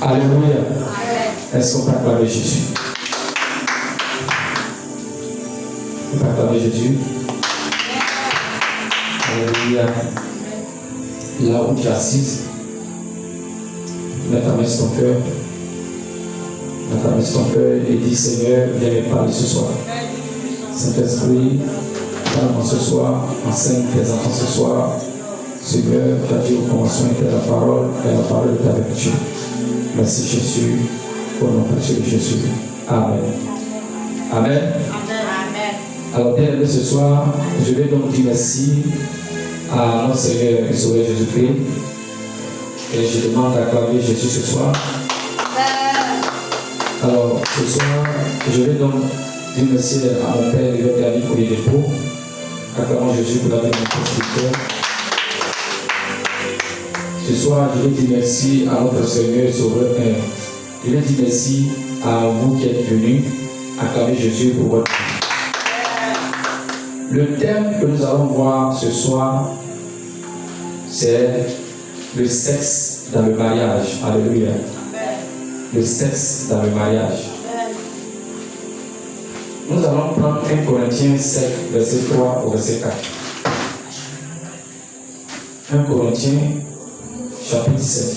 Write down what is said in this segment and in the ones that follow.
Alléluia. Est-ce qu'on peut acclamer Jésus? On peut acclamer Jésus? Alléluia. Là où tu es assise, mets ta main sur ton cœur. Mets ta main sur ton cœur et dis Seigneur, viens me parler ce soir. Saint-Esprit, parle-moi ce soir, enseigne tes enfants ce soir. Seigneur, tu as dit au commencement était la parole, et la parole est avec Dieu. Merci Jésus, au nom précieux de Jésus. Amen. Amen. Alors bien aimé ce soir, je vais donc dire merci à notre Seigneur et Sauveur Jésus-Christ. Et je demande d'acclamer Jésus ce soir. Alors ce soir, je vais donc dire merci à mon Père et votre ami pour les dépôts. Acclamons Jésus pour la vie de notre serviteur. Ce soir, je vais dire merci à notre Seigneur et Sauveur. Je vais dire merci à vous qui êtes venus. Acclamer Jésus pour votre vie. Le thème que nous allons voir ce soir, c'est le sexe dans le mariage. Alléluia. Le sexe dans le mariage. Nous allons prendre 1 Corinthiens 7, verset 3 au verset 4. 1 Corinthiens, chapitre 7,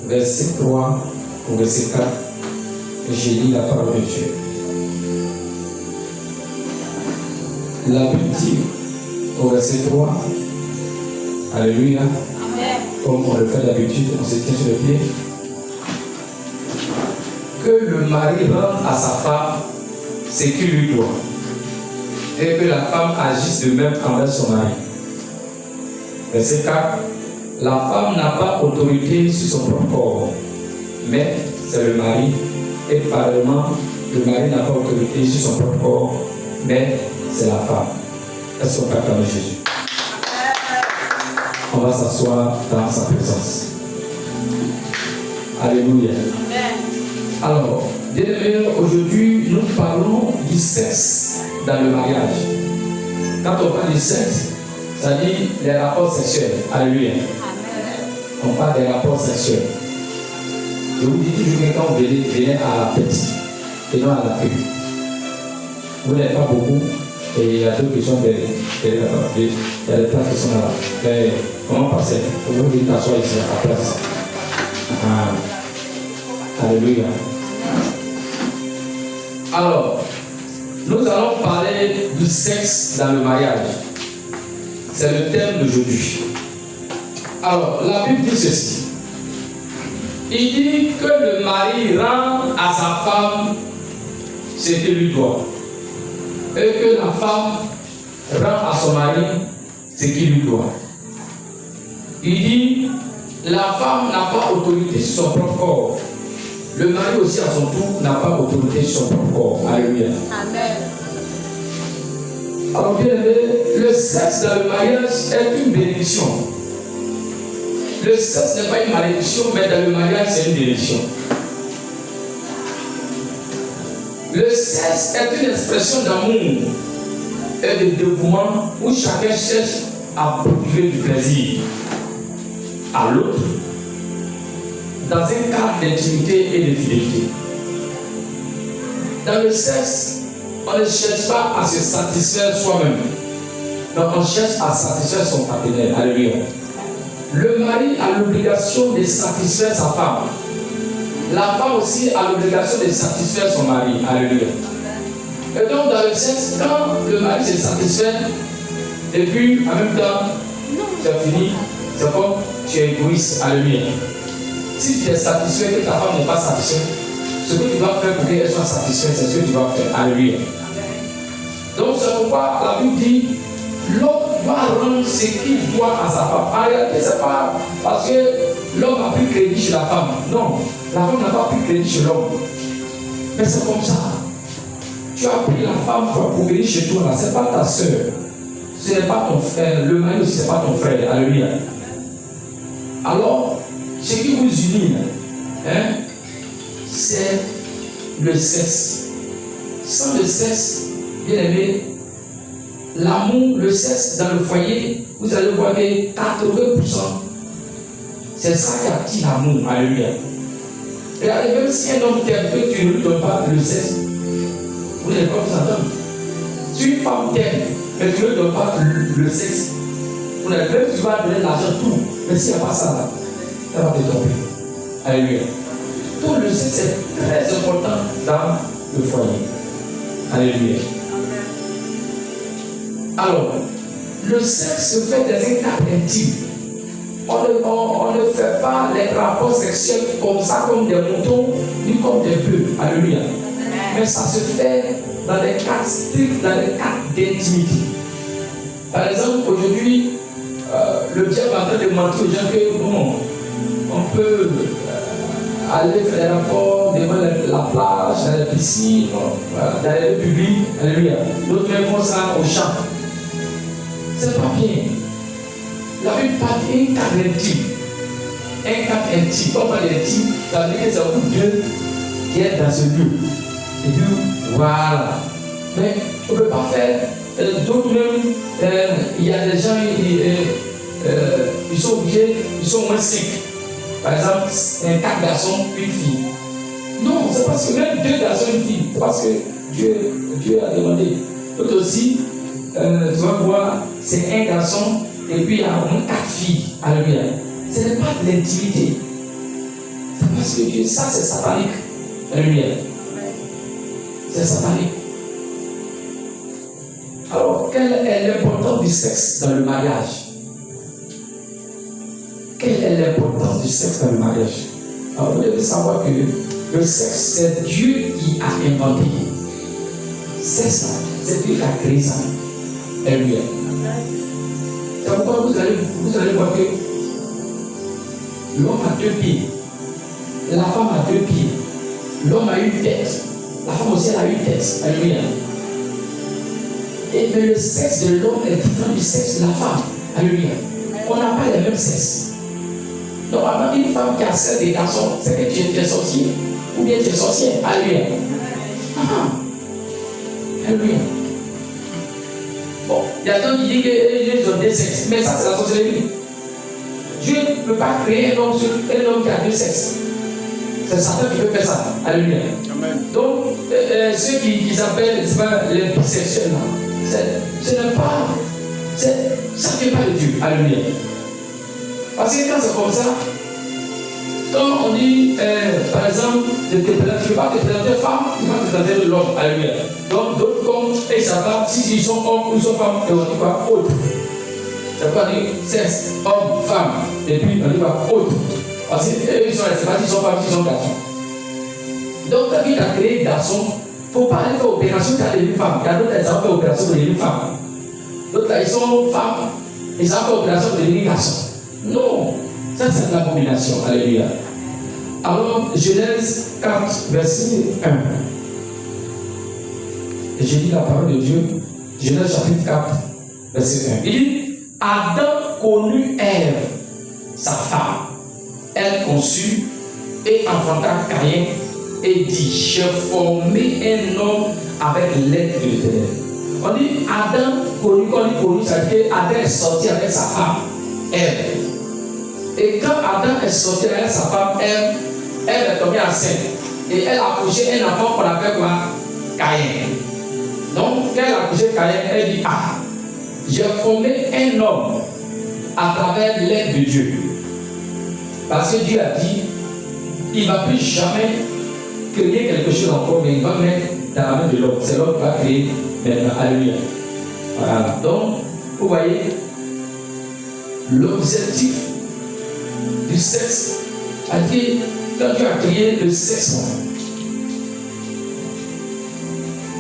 verset 3 au verset 4. J'ai lu la parole de Dieu. La Bible dit au verset 3, Alléluia. Comme on le fait d'habitude, on se tient sur le pied. Que le mari rende à sa femme ce qu'il lui doit, et que la femme agisse de même envers son mari. Verset 4. La femme n'a pas autorité sur son propre corps, mais c'est le mari. Et pareillement, le mari n'a pas autorité sur son propre corps, mais c'est la femme. Est-ce qu'on peut acclamer Jésus? On va s'asseoir dans sa présence. Alléluia. Alors, bien-aimés, aujourd'hui, nous parlons du sexe dans le mariage. Quand on parle du sexe, ça dit les rapports sexuels. Alléluia. On parle des rapports sexuels. Je vous dis toujours que quand vous venez à la fête et non à la queue, vous n'êtes pas beaucoup et il y a d'autres qui sont derrière. Il y a des places qui sont là. Mais comment passer? Vous pouvez t'asseoir ici à la place. Alléluia. Alors, nous allons parler du sexe dans le mariage. C'est le thème d'aujourd'hui. Alors, la Bible dit ceci. Il dit que le mari rend à sa femme ce qu'il lui doit. Et que la femme rend à son mari ce qu'il lui doit. Il dit, la femme n'a pas autorité sur son propre corps. Le mari aussi à son tour n'a pas autorité sur son propre corps. Alléluia. Amen. Alors bien aimé, le sexe dans le mariage est une bénédiction. Le sexe n'est pas une malédiction, mais dans le mariage c'est une bénédiction. Le sexe est une expression d'amour et de dévouement où chacun cherche à procurer du plaisir à l'autre dans un cadre d'intimité et de fidélité. Dans le sexe, on ne cherche pas à se satisfaire soi-même. Donc on cherche à satisfaire son partenaire. Alléluia. Le mari a l'obligation de satisfaire sa femme. La femme aussi a l'obligation de satisfaire son mari. Alléluia. Et donc dans le sexe, quand le mari se satisfait, et puis en même temps, c'est fini, c'est comme tu es égoïste. Alléluia. Si tu es satisfait que ta femme n'est pas satisfaite, ce que tu dois faire pour qu'elle soit satisfaite, c'est ce que tu dois faire. Alléluia. Donc c'est pourquoi la Bible dit l'homme doit rendre ce qu'il doit à sa femme. En réalité, ce n'est pas parce que l'homme a pris crédit chez la femme. Non, la femme n'a pas pris crédit chez l'homme. Mais c'est comme ça. Tu as pris la femme pour venir chez toi. Ce n'est pas ta soeur. Ce n'est pas ton frère. Le mari aussi, ce n'est pas ton frère. Alléluia. Alors, ce qui vous unit, c'est le sexe. Sans le sexe, bien aimé, l'amour, le sexe dans le foyer, vous allez voir que 80%, C'est ça qui attire l'amour. Alléluia. Regardez, même si un homme t'aime que tu ne lui donnes pas le sexe, vous n'allez pas vous entendre. Si une femme t'aime, mais tu ne lui donnes pas le sexe, vous n'allez même tu vas donner l'argent, tout. Mais s'il n'y a pas ça là, elle va te tromper. Alléluia. Donc le sexe est très important dans le foyer. Alléluia. Alors, le sexe se fait dans un cadre intime. On ne fait pas les rapports sexuels comme ça, comme des moutons, ni comme des bœufs. Alléluia. Mais ça se fait dans les cadres stricts, dans les cadres d'intimité. Par exemple, aujourd'hui, le diable est en train de mentir aux gens que bon, on peut aller faire des rapports devant la plage, dans la piscine, dans les lieux publics. Alléluia. D'autres même font ça au champ. C'est pas bien. La Bible parle d'un cadre intime. Un cadre intime. Quand on parle d'intime, ça veut dire que c'est vous deux qui êtes dans ce lieu. Et puis, voilà. Mais on ne peut pas faire. D'autres même, il y a des gens, ils sont obligés, ils sont au moins 5. Par exemple, 4 garçons, une fille. Non, c'est parce que même 2 garçons, une fille. C'est parce que Dieu a demandé. D'autres aussi, tu vas voir, c'est un garçon et puis il y a au moins 4 filles. Alléluia. Ce n'est pas de l'intimité. C'est parce que Dieu, ça c'est satanique. Alléluia. C'est satanique. Alors, quelle est l'importance du sexe dans le mariage? Quelle est l'importance du sexe dans le mariage? Alors, vous devez savoir que le sexe, c'est Dieu qui a inventé. C'est ça. C'est Dieu qui a créé ça. Alléluia. C'est pourquoi vous allez voir que l'homme a 2 pieds, la femme a 2 pieds, l'homme a une tête, la femme aussi a une tête. Alléluia. Mais le sexe de l'homme est différent du sexe de la femme. Alléluia. On n'a pas les mêmes sexes. Normalement, une femme qui a 7 des garçons, c'est que tu es sorcier ou bien tu es sorcière. Alléluia. Alléluia. Bon, il y a d'autres qui disent qu'ils ont 2 sexes, mais ça c'est la sorcellerie. Dieu ne peut pas créer un homme qui a 2 sexes. C'est Satan qui peut faire ça. Alléluia. Amen. Donc, ceux qui s'appellent les bisexuels, ce n'est pas. Ça ne vient pas de Dieu. Alléluia. Parce que quand c'est comme ça, quand on dit, par exemple, je ne peux pas te présenter femme, tu vas te présenter de l'homme. Alléluia. Donc, d'autres comme et Satan, si ils sont hommes ou ils sont femmes, et on dit quoi? Autre. C'est pas dire sexe, homme, femme. Et puis on dit quoi? Autre. Parce qu'ils sont restés, ils sont femmes, ils sont garçons. Donc, quand il a créé garçon, il ne faut pas aller faire opération quand il y a une femme. Il y a d'autres qui ont fait opération pour devenir femme. D'autres là, ils sont femmes, ils ont fait opération pour devenir garçon. Non, ça c'est de l'abomination. Alléluia. Alors, Genèse 4, verset 1. Et j'ai dit la parole de Dieu, Genèse chapitre 4, verset 1. Il dit, Adam connut Ève, sa femme. Elle conçut et enfanta Caïn et dit, j'ai formé un homme avec l'aide de l'Éternel. On dit Adam connu, quand on dit connu, ça veut dire qu'Adam est sorti avec sa femme, Ève. Et quand Adam est sorti avec sa femme, Ève est tombée enceinte. Et elle a accouché un enfant qu'on appelle quoi? Caïn. Donc, quand elle a accouché Caïn, elle dit, j'ai formé un homme à travers l'aide de Dieu. Parce que Dieu a dit, il ne va plus jamais créer quelque chose encore, mais il va mettre dans la main de l'homme. C'est l'homme qui va créer maintenant. Alléluia. Voilà. Donc, vous voyez, l'objectif du sexe a dit, quand Dieu a créé le sexe,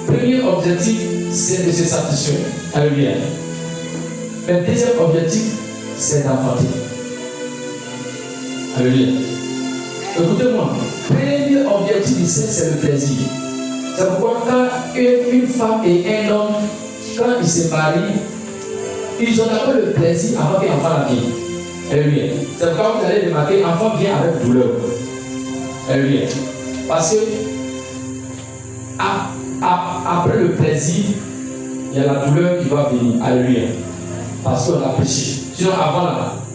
premier objectif, c'est de se satisfaire. Alléluia. Le deuxième objectif, c'est d'enfanter. Alléluia. Écoutez-moi, le premier objectif du sexe, c'est le plaisir. C'est pourquoi quand une femme et un homme, quand ils se marient, ils ont d'abord le plaisir avant qu'un enfant vienne. Alléluia. C'est pourquoi vous allez remarquer, l'enfant vient avec douleur. Alléluia. Parce que après le plaisir, il y a la douleur qui va venir. Alléluia. Parce qu'on a péché. Sinon,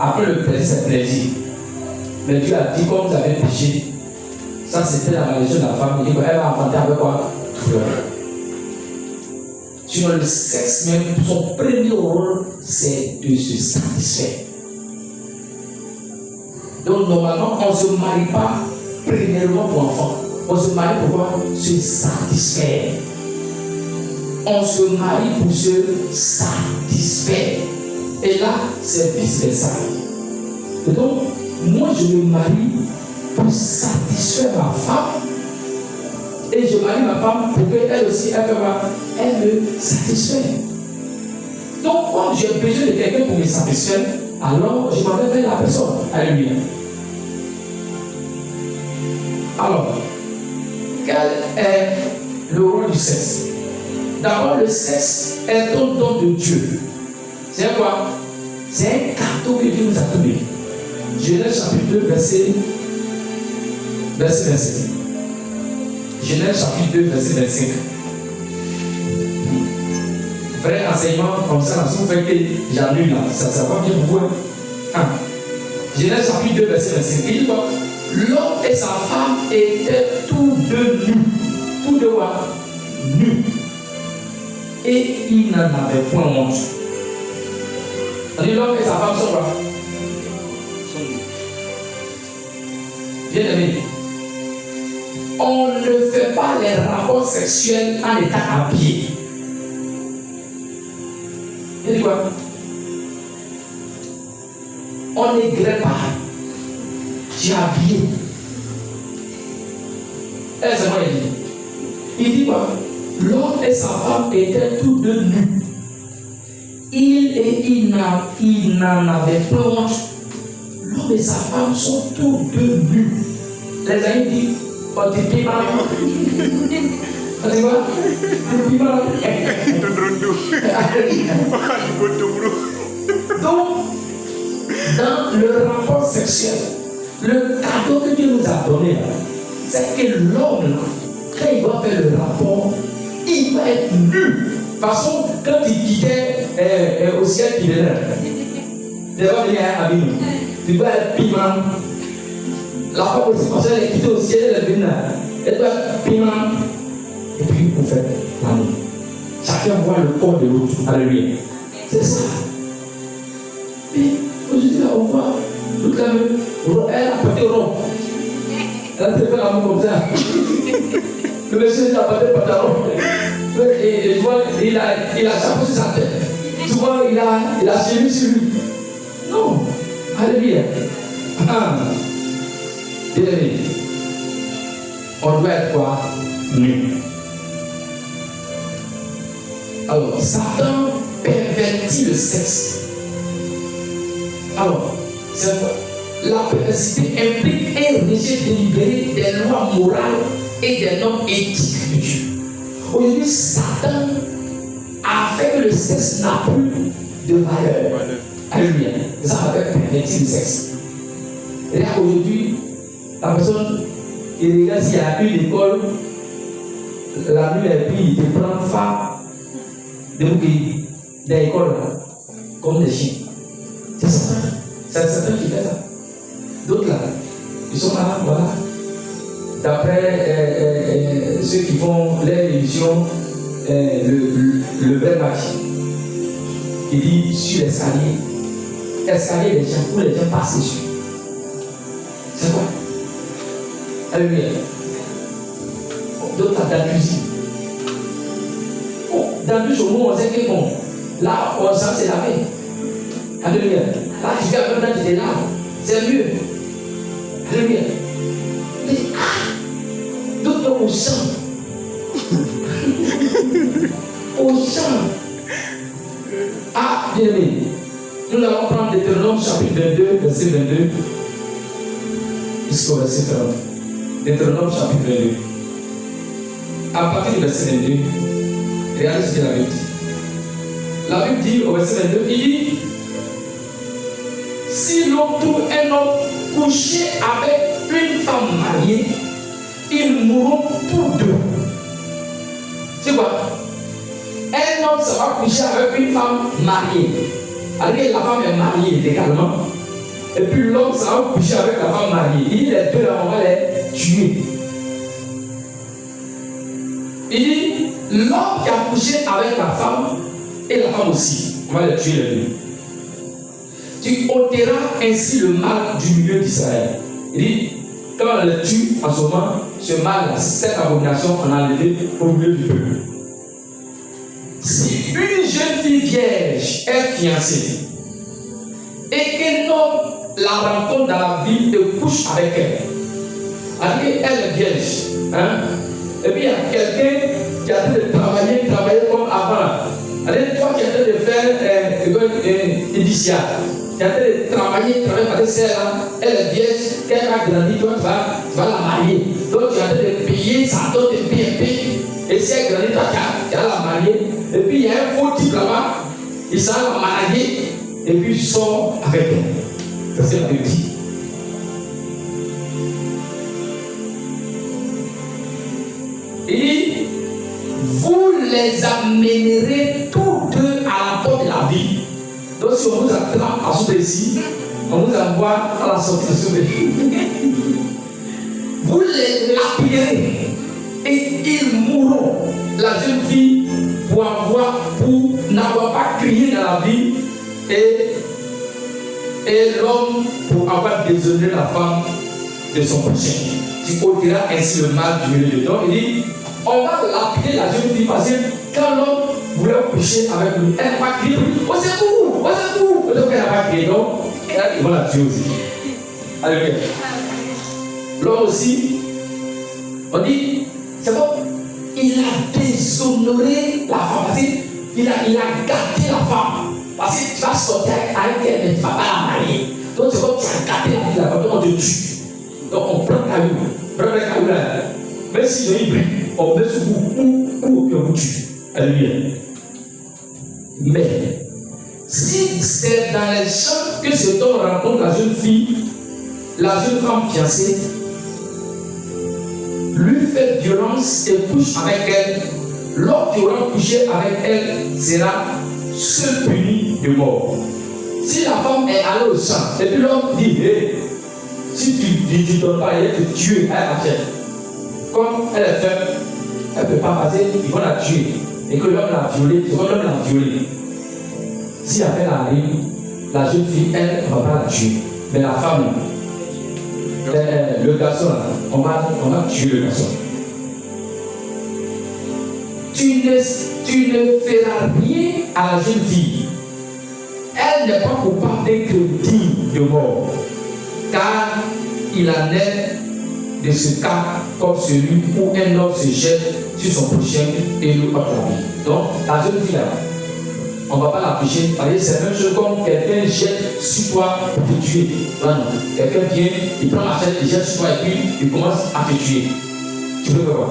après le plaisir, c'est plaisir. Mais Dieu a dit, comme vous avez péché, ça c'était la malédiction de la femme. Il dit qu'elle va enfanter avec quoi? Fleur. Sinon, le sexe même, son premier rôle, c'est de se satisfaire. Donc, normalement, on ne se marie pas premièrement pour enfant. On se marie pour quoi? Se satisfaire. On se marie pour se satisfaire. Et là, c'est vice-versa. Et donc, moi, je me marie pour satisfaire ma femme. Et je marie ma femme pour qu'elle aussi, elle me satisfait. Donc, quand j'ai besoin de quelqu'un pour me satisfaire, alors je m'en vais vers la personne. Alléluia. Alors, quel est le rôle du sexe? D'abord, le sexe est un don de Dieu. C'est quoi? C'est un cadeau que Dieu nous a donné. Genèse chapitre 2, verset 25. Genèse chapitre 2, verset 25. Vrai enseignement comme ça, si vous faites que j'annule là, ça va bien pour vous. Genèse chapitre 2, verset 25. Il dit quoi? L'homme et sa femme étaient tous deux nus. Tous deux nus. Et ils n'en avaient point honte. L'homme et sa femme sont quoi? Bien aimé. On ne fait pas les rapports sexuels en état habillé. Il dit quoi? On n'égrée pas. Tu es habillé. C'est moi il dit. Il dit quoi? L'homme et sa femme étaient tous deux nus. Il n'en avait pas honte. L'homme et sa femme sont tous deux nus. Les amis disent, on te dit mal. On dit quoi? On dit mal. Donc, dans le rapport sexuel, le cadeau que Dieu nous a donné, c'est que l'homme, quand il va faire le rapport, il va être nu. De toute façon, quand il quittait au ciel, il est là. Il va venir à Abîme. Il va être piment. La femme aussi, parce qu'elle est quittée au ciel, elle est venue là. Elle doit être piment. Et puis, vous faites l'amour. Chacun voit le corps de l'autre. Alléluia. C'est ça. Mais aujourd'hui, là, on voit toute la même. Elle a porté rond. Elle a fait l'amour comme ça. Le monsieur n'a pas de pantalon. Et je vois, il a chapeau sur sa tête. Tu vois, il a chenu sur lui. Non. Alléluia. Bien aimé. On doit être quoi? Nu. Alors, Satan pervertit le sexe. Alors, c'est quoi? La perversité implique un rejet délibéré des lois morales et des normes éthiques de Dieu. Aujourd'hui, Satan a fait que le sexe n'a plus de valeur. Alléluia. Ça va pervertir le sexe. Et là, aujourd'hui, la personne, il regarde s'il y a une école, la nuit, et puis il te prend femme de bouquets des écoles, comme des chiens. C'est Satan. C'est Satan qui fait ça. D'autres là, ils sont là, voilà. D'après ceux qui font l'émission, le vrai match, il dit sur l'escalier des gens, où les gens passent dessus. C'est quoi? Alléluia. D'autres dans la cuisine. Bon, dans le douche au moins on sait que bon, là on sent c'est lavé. Alléluia. Là tu fais un peu de tu te laves. C'est mieux. Alléluia. Mais d'autres au champ. Au champ. Ah, bien aimé. Nous allons prendre Deutéronome chapitre 22, verset 22. Jusqu'au verset 30. Deutéronome chapitre 22. À partir du verset 22, regardez ce que la Bible dit. La Bible dit au verset 22, il dit: si l'on trouve un homme couché avec une femme mariée, ils mourront tous deux. C'est quoi? Un homme sera couché avec une femme mariée. Alors la femme est mariée légalement. et puis l'homme s'en va coucher avec la femme mariée. Il dit les deux là, on va les tuer. Il dit l'homme qui a couché avec la femme et la femme aussi, on va les tuer les deux. Tu ôteras ainsi le mal du milieu d'Israël. Il dit, quand on le tue, en ce moment, ce mal, cette abomination, on a enlevé au milieu du peuple. Si une jeune fille vierge est fiancée et qu'un homme la rencontre dans la ville et couche avec elle est vierge, hein? Et puis il y a quelqu'un qui a train de travailler comme avant. Allez, toi qui as train de faire indiciaire, qui a train de travailler avec celle-là, elle est vierge, qu'elle a grandi, toi tu vas la marier. Donc tu as train de payer sa dot de PMP. Et si elle grandit, toi tu vas la marier. Et puis il y a un faux type là-bas, il s'en va marier, et puis il sort avec elle. Ça c'est la Bible. Il dit, vous les amènerez tous deux à la porte de la ville. Donc si on vous attrape à ce ici, on vous envoie à la sortie de ce pays. Vous les lapillerez et ils mourront. La jeune fille pour n'avoir pas crié dans la vie et l'homme pour avoir déshonoré la femme de son prochain. Tu ôteras ainsi le mal du milieu de. Donc il dit, on va lapider la jeune fille parce que quand l'homme voulait coucher avec lui, elle n'a pas crié, au secours, au secours. Donc elle n'a pas crié, donc ils vont la tuer aussi. Alléluia. L'homme aussi, on dit, c'est bon, il a déshonoré la femme, parce qu'il a gâté la femme. Parce que tu vas sortir avec elle, mais tu ne vas pas la marier. Donc c'est comme tu as gâté la vie de la femme, donc on te tue. Donc on prend le caillou là. Même si j'ai une brique, on met sur vous, ou on vous tue. Alléluia. Mais, si c'est dans les champs que cet homme rencontre la jeune fille, la jeune femme fiancée, lui fait violence et couche avec elle, l'homme qui aura couché avec elle sera seul puni de mort. Si la femme est allée au champ, et puis l'homme dit, hey, si tu ne donnes pas, elle va te tuer, elle achète. Comme elle est faible, elle ne peut pas passer, ils vont la tuer. Et que l'homme l'a violée, c'est comme l'homme l'a violée. Si la femme arrive, la jeune fille, elle ne va pas la tuer. Mais la femme, le garçon, on va tuer le garçon. Tu ne feras rien à la jeune fille. Elle n'est pas coupable d'un crime digne de mort. Car il en est de ce cas comme celui où un homme se jette sur son prochain et lui ôte la vie. Donc, la jeune fille là, on ne va pas la toucher. Parce que c'est la même chose comme quelqu'un jette sur toi pour te tuer. Non. Quelqu'un vient, il prend la chaîne, il jette sur toi et puis il commence à te tuer. Tu peux voir.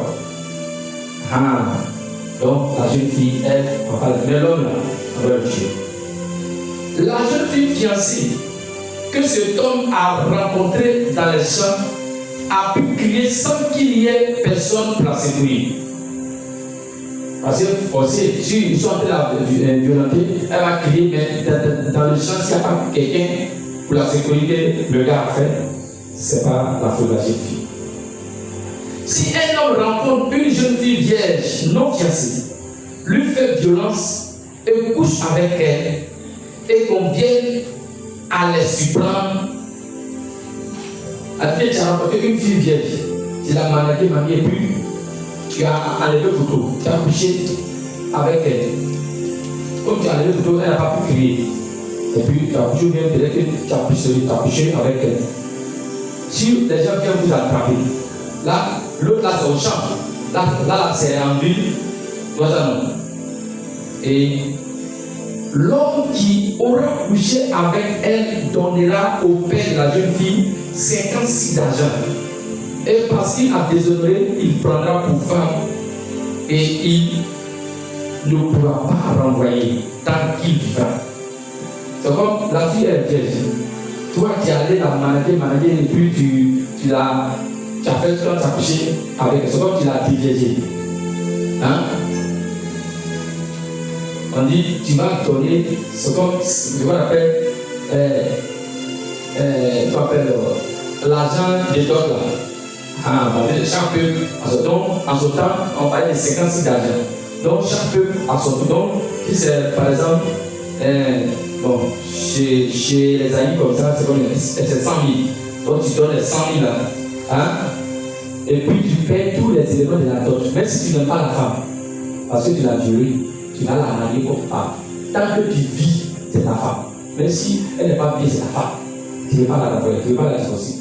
Donc, la jeune fille, elle, on va pas le tuer. Mais l'homme là, on va le tuer. La jeune fille fiancée que cet homme a rencontré dans les champs a pu crier sans qu'il y ait personne pour la secourir. Parce que forcé, si ils sont en train de la violenter, elle va crier, mais dans le champ, s'il n'y a pas quelqu'un pour la sécurité, le gars a fait, ce n'est pas la faute de la jeune fille. Si un homme rencontre une jeune fille vierge, non fiancée, lui fait violence et couche avec elle, et qu'on vienne à les surprendre, à dire tu as rencontré une fille vierge, tu l'as managée, mamie, et puis tu as enlevé le couteau, tu as couché avec elle. Comme tu as enlevé le couteau, elle n'a pas pu crier. Et puis tu as couché bien, peut-être que tu as couché avec elle. Si les gens viennent vous attraper, là, l'autre là c'est au champ, là c'est en ville, toi ça non. Et l'homme qui aura couché avec elle donnera au père de la jeune fille 56 d'argent. Et parce qu'il a déshonoré, il prendra pour femme et il ne pourra pas renvoyer tant qu'il vivra. C'est comme la fille est vierge. Toi qui es allé la manager et puis tu as fait ce que tu as couché avec elle. C'est comme tu l'as déviégé. Hein? On dit, tu vas donner, c'est comme ce qu'on appelle l'argent des dots là. Chaque peuple a son don. En ce temps, on parlait de 56 d'argent. Donc chaque peuple a son don. Si c'est par exemple, chez les amis comme ça, c'est 100 000. Donc tu donnes les 100 000 là. Hein? Et puis tu paies tous les éléments de la dot. Même si tu n'aimes pas la femme, parce que tu l'as violée, tu vas la marier comme femme. Tant que tu vis, c'est ta femme. Même si elle n'est pas bien, c'est ta femme. Tu ne veux pas la rappeler, tu ne veux pas la divorcer.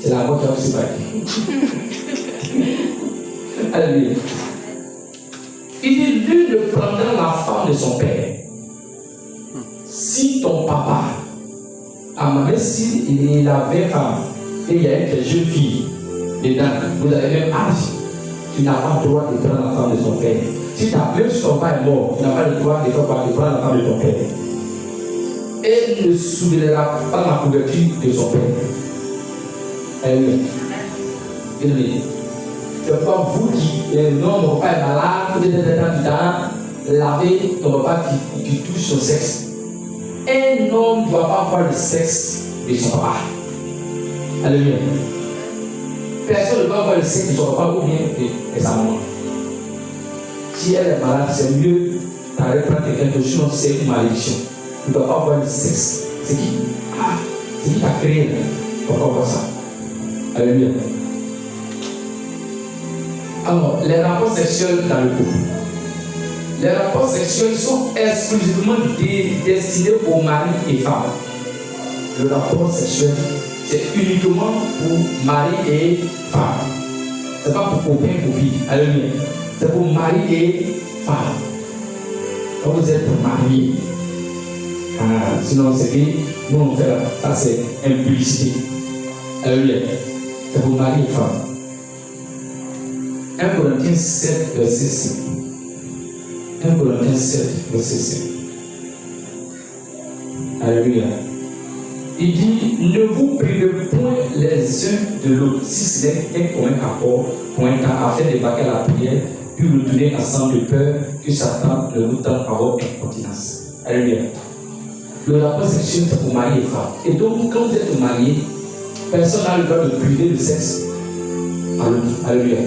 C'est la mort qui a aussi séparé. Alléluia. Il dit, lui ne prendra la femme de son père. Si ton papa, même s'il a 20 femmes, et il y a des jeunes filles dedans, vous avez le même âge, tu n'as pas le droit de prendre la femme de son père. Même si ton père est mort, tu n'as pas le droit de prendre la femme de ton père. Elle ne soulèvera pas la couverture de son père. C'est pas vous qui, non, mon papa est malade, laver ton papa qui touche son sexe. Un homme ne doit pas voir le sexe de son papa. Alléluia. Personne ne doit voir le sexe de son papa ou bien de sa maman. Si elle est malade, c'est mieux d'aller prendre quelqu'un de sinon c'est une malédiction. Tu ne dois pas voir le sexe. C'est qui t'a créé. Tu ne dois pas voir ça. Alléluia. Alors, les rapports sexuels dans le couple. Les rapports sexuels sont exclusivement destinés aux maris et femmes. Le rapport sexuel, c'est uniquement pour mari et femme. Ce n'est pas pour copain et copine. Alléluia. C'est pour mari et femme. Quand vous êtes mariés, sinon c'est que nous on fait là. Ça c'est implicité. Alléluia. C'est pour mari et femme. 1 Corinthiens 7, verset 5. 1 Corinthiens 7, verset 5. Alléluia. Il dit, ne vous privez point les uns de l'autre, si ce n'est qu'un commun accord, pour un temps, afin d'évacuer la prière, puis retourner ensemble de peur que Satan ne vous tente à votre incontinence. Alléluia. Le rapport sexuel, c'est pour mari et femme. Et donc, quand vous êtes marié, personne n'a le droit de priver le sexe à l'autre. Alléluia.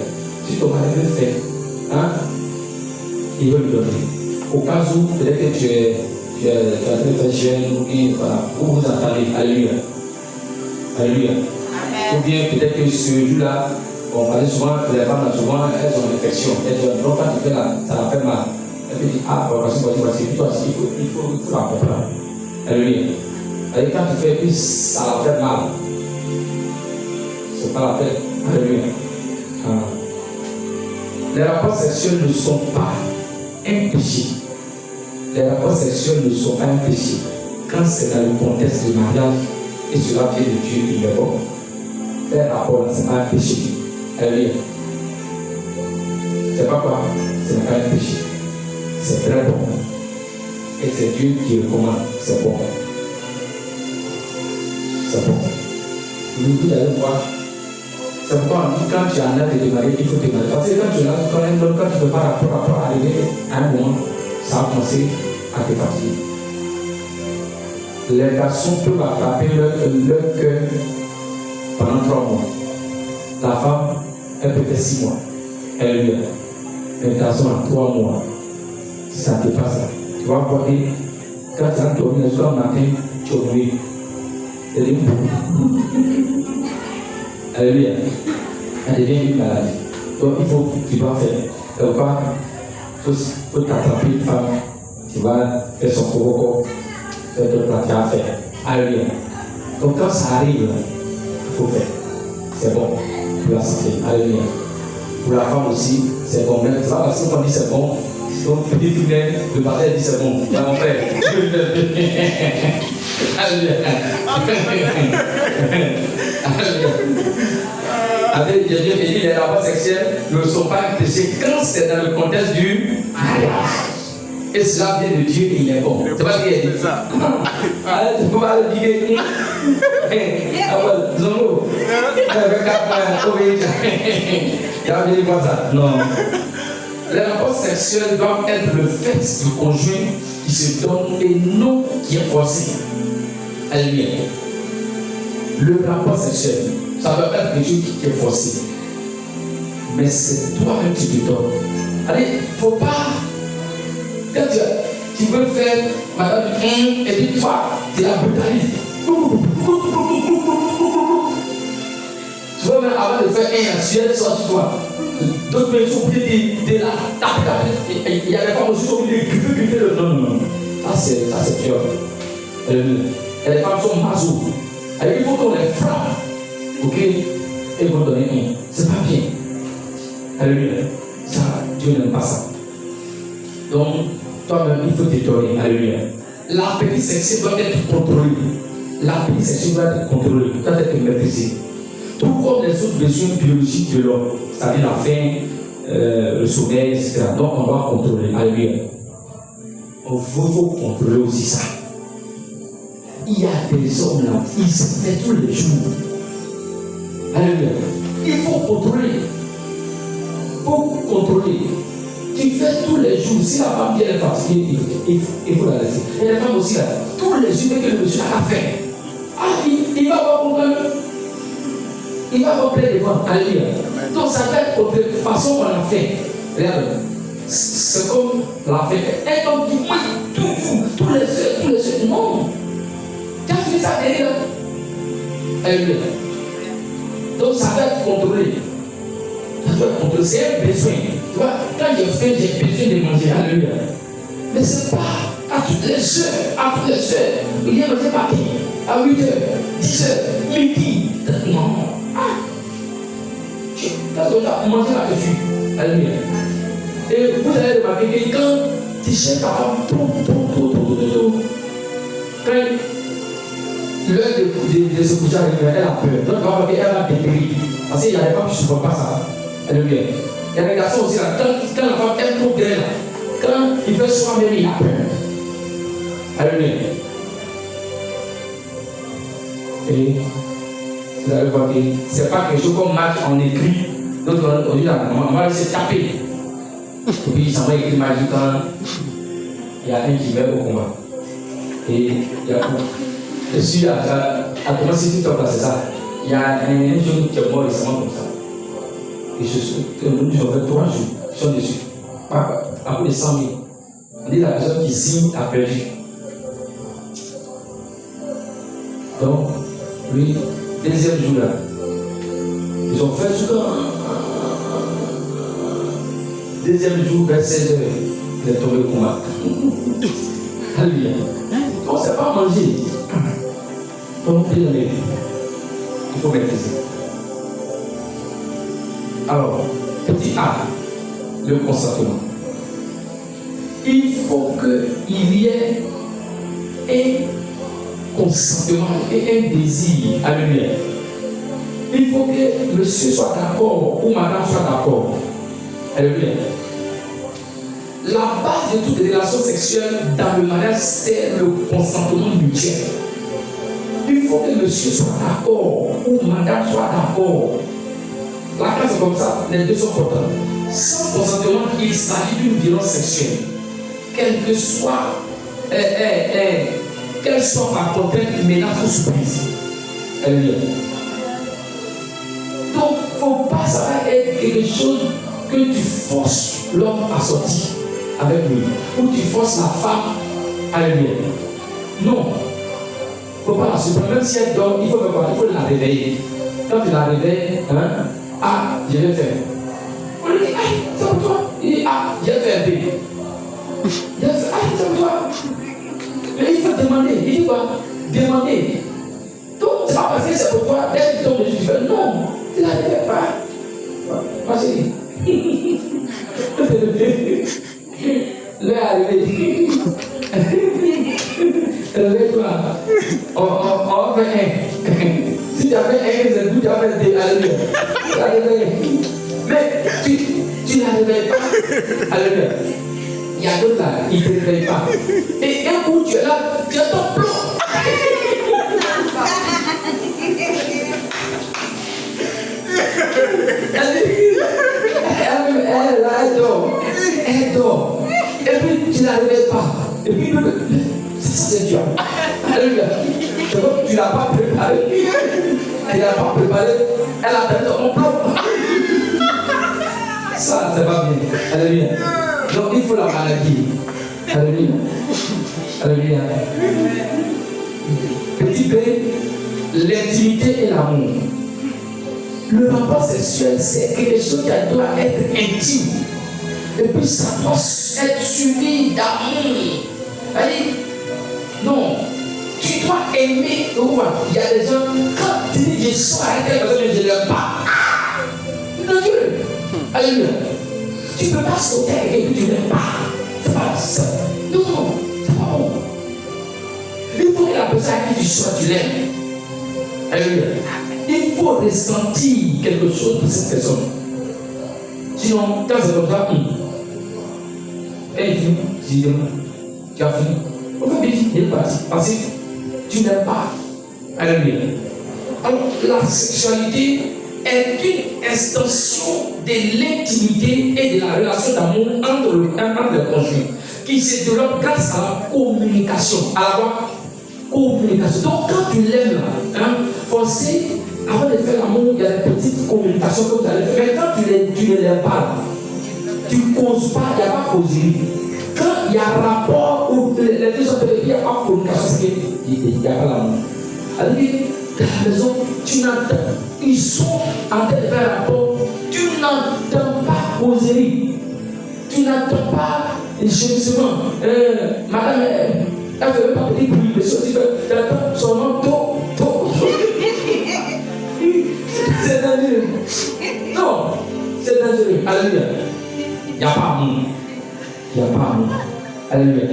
Si ton mari veut faire, il veut lui donner. Au cas où, peut-être que tu es très jeune, ou bien, voilà, où vous entendez. Alléluia. Alléluia. Ou bien, peut-être que ce jour-là, on parlait souvent que les femmes, souvent, elles ont une infection. Elles ont donc quand tu fais là, ça la fait mal. Elle peut dire, voici, toi aussi, il faut la comprendre. Alléluia. Et quand tu fais plus, ça la fait mal. C'est pas la peine. Alléluia. Les rapports sexuels ne sont pas un péché. Les rapports sexuels ne sont pas un péché. Quand c'est dans le contexte du mariage et cela vient de Dieu, il est bon. Faire rapport, ce n'est pas un péché. Alléluia. C'est pas quoi? Ce n'est pas un péché. C'est très bon. Et c'est Dieu qui le commande. C'est bon. C'est bon. Vous allez voir. C'est pourquoi on dit quand tu en as de te marier, il faut te marier. Parce que quand tu en as quand tu ne fais pas rapport arriver à un moment, ça va commencer à te fatiguer. Les garçons peuvent attraper leur cœur pendant 3 mois. La femme, elle peut faire 6 mois. Elle lui a. Les garçons à 3 mois. Si ça te passe, tu vas voir que quand tu as dormi le soir matin, tu vas mourir. C'est des mots. Alléluia. Elle devient une maladie. Donc tu dois faire. Donc il faut t'attraper une femme. Tu vas faire son corps, faire d'autres plats à faire. Alléluia. Donc quand ça arrive, il faut faire. C'est bon pour la santé. Alléluia. Pour la femme aussi, c'est bon. Mais tu vois, parce qu'on dit c'est bon. Donc petit tout le matin dit c'est bon. Là, mon frère. Alléluia. Alléluia. Avec Dieu, il dit les rapports sexuels ne sont pas un péché quand c'est dans le contexte du mariage. Et cela vient de Dieu et il est bon. C'est pas ce qu'il a dit. Tu peux pas le dire. Zongo. Non. Les rapports sexuels doivent être le fait du conjoint qui se donne et non qui est forcé. Alléluia. le rapport sexuel, ça peut être quelque chose qui est forcé. Mais c'est toi-même qui te donnes. Allez, il ne faut pas. Quand tu veux faire madame et puis toi, tu la brutalises. Tu vois, même avant de faire un, tu es sorti toi. D'autres personnes sont obligées de la taper. Il y a des femmes aussi qui sont obligées de griffer le nom. Ça, c'est pire. Et les femmes sont maso. Il faut qu'on les frappe. Ok? Et ils vont donner un. C'est pas bien. Alléluia. Ça, Dieu n'aime pas ça. Donc, toi-même, il faut te donner. Alléluia. L'appétit sexuel doit être contrôlé. L'appétit sexuel doit être contrôlé, doit être maîtrisé. Tout comme les autres besoins biologiques de l'homme, c'est-à-dire la faim, le sommeil, etc. Donc, on doit contrôler. Alléluia. Il faut contrôler aussi ça. Il y a des hommes là, ils se font tous les jours. Alléluia. Il faut contrôler. Il faut contrôler. Tu fais tous les jours. Si la femme vient fatiguée, il faut la laisser. Et la femme aussi là, tous les jours que le monsieur a fait. Ah, il va avoir problème. Il va avoir plein de ventes. Alléluia. Donc ça va être contre la façon qu'on a fait. Regarde. C'est comme la fête. Et donc il mange tous les œufs. Non. Tu as fait ça derrière. Alléluia. Donc ça va être contrôlé. Ça doit être contrôlé. C'est un besoin. Tu vois, quand j'ai faim, j'ai besoin de manger. Alléluia. Mais ce n'est pas à toutes les heures. À toutes les heures. Il vient manger matin. À 8h, 10h, midi. Non. Ah. Tu as mangé la refus. Alléluia. Et vous allez remarquer que quand tu cherches ta femme, quand l'heure de se coucher avec elle, elle a peur. Donc, elle va dépérir. Parce qu'il y a des femmes qui ne supportent pas ça. Alléluia. Il y a des garçons aussi là. Quand la femme est trop grande, quand il fait soin même, il a peur. Alléluia. Et vous allez voir que ce n'est pas quelque chose comme match en écrit. Donc, on dit là, on va laisser taper. Et puis, il s'en va écrire magique quand il y a un qui meurt au combat. Et il y a je suis à comment c'est tout c'est ça. Il y a un jeune qui est mort récemment comme ça. Et nous avons fait 3 jours. Ils sont dessus. À peu de 100 000. On dit la personne qui signe a perdu. Donc, lui, deuxième jour là, ils ont fait jusqu'à deuxième jour, vers 16h, il est tombé au combat. Alléluia. On ne sait pas manger. Donc, il faut maîtriser. Alors, petit A, le consentement. Il faut qu'il y ait un consentement et un désir. Alléluia. Il faut que monsieur soit d'accord ou madame soit d'accord. Alléluia. La base de toutes les relations sexuelles dans le mariage, c'est le consentement mutuel. Il faut que monsieur soit d'accord ou madame soit d'accord. La classe est comme ça, les deux sont contents. Sans consentement, il s'agit d'une violence sexuelle. Quelle soit par contrainte, menace ou surprise. Alléluia. Donc, il ne faut pas ça va être quelque chose que tu forces l'homme à sortir avec lui, ou tu forces la femme à lui. Non. Il ne faut pas la supprimer. Même si elle dort, il faut faire quoi? Il faut la réveiller. Quand tu la réveilles, je vais faire. On lui dit, c'est pour toi. Il dit, je vais faire un bébé. Je vais faire, c'est pour toi. Mais il faut demander. Il dit quoi? Demander. Donc, c'est pas parce que c'est pour toi. Dès qu'il tombe dessus, tu fais non. Tu ne la réveilles pas. Ma chérie. L'heure arrivée. Réveille-toi. On va faire un. Si tu as fait un, c'est tout, tu as fait deux. Alléluia. Tu la réveilles. Mais tu la réveilles pas. Alléluia. Il y a d'autres là, ils ne te réveillent pas. Et un coup, tu es là, tu as ton plomb. Elle dort. Et puis tu ne la réveilles pas. Et puis, c'est viol. Alléluia. Je vois que tu ne l'as pas préparé. Elle n'a pas préparé. Elle a perdu ton plan. Ça, c'est pas bien. Alléluia. Donc, il faut la maladie. Alléluia. Alléluia. Petit B, l'intimité et l'amour. Le rapport sexuel, c'est quelque chose qui doit être intime. Et puis ça doit être suivi d'amour. Allez, non, tu dois aimer. Il y a des gens, quand tu dis je sors avec quelqu'un, je ne l'aime pas. Non, Dieu. Alléluia. Tu ne peux pas sauter avec quelqu'un que tu n'aimes pas. C'est pas ça. Non, c'est pas bon. Il faut que la personne à qui tu sois, tu l'aimes. Alléluia. Il faut ressentir quelque chose pour cette personne. Sinon, quand c'est comme ça, elle est finie, tu as fini. On va dire, il est parti. Parce que tu n'aimes pas. Alléluia. Alors, la sexualité est une extension de l'intimité et de la relation d'amour entre les conjoints qui se développe grâce à la communication. À la communication. Donc, quand tu l'aimes, forcément, avant de faire l'amour, il y a des petites communications que vous allez faire. Mais quand tu ne l'aimes pas, tu ne causes pas, il n'y a pas causerie. Quand il y a un rapport où les deux sont il n'y a pas de communication, c'est qu'il n'y a pas l'amour. C'est-à-dire, à la maison, tu n'entends, ils sont en train de faire un rapport, tu n'entends pas causerie. Tu n'entends pas gémissement. Madame, elle ne fait pas petit bruit, mais ceci fait, tu entends son nom, c'est dangereux. Non, c'est dangereux. Alléluia. Il n'y a pas amour. Il n'y a pas amour. Alléluia.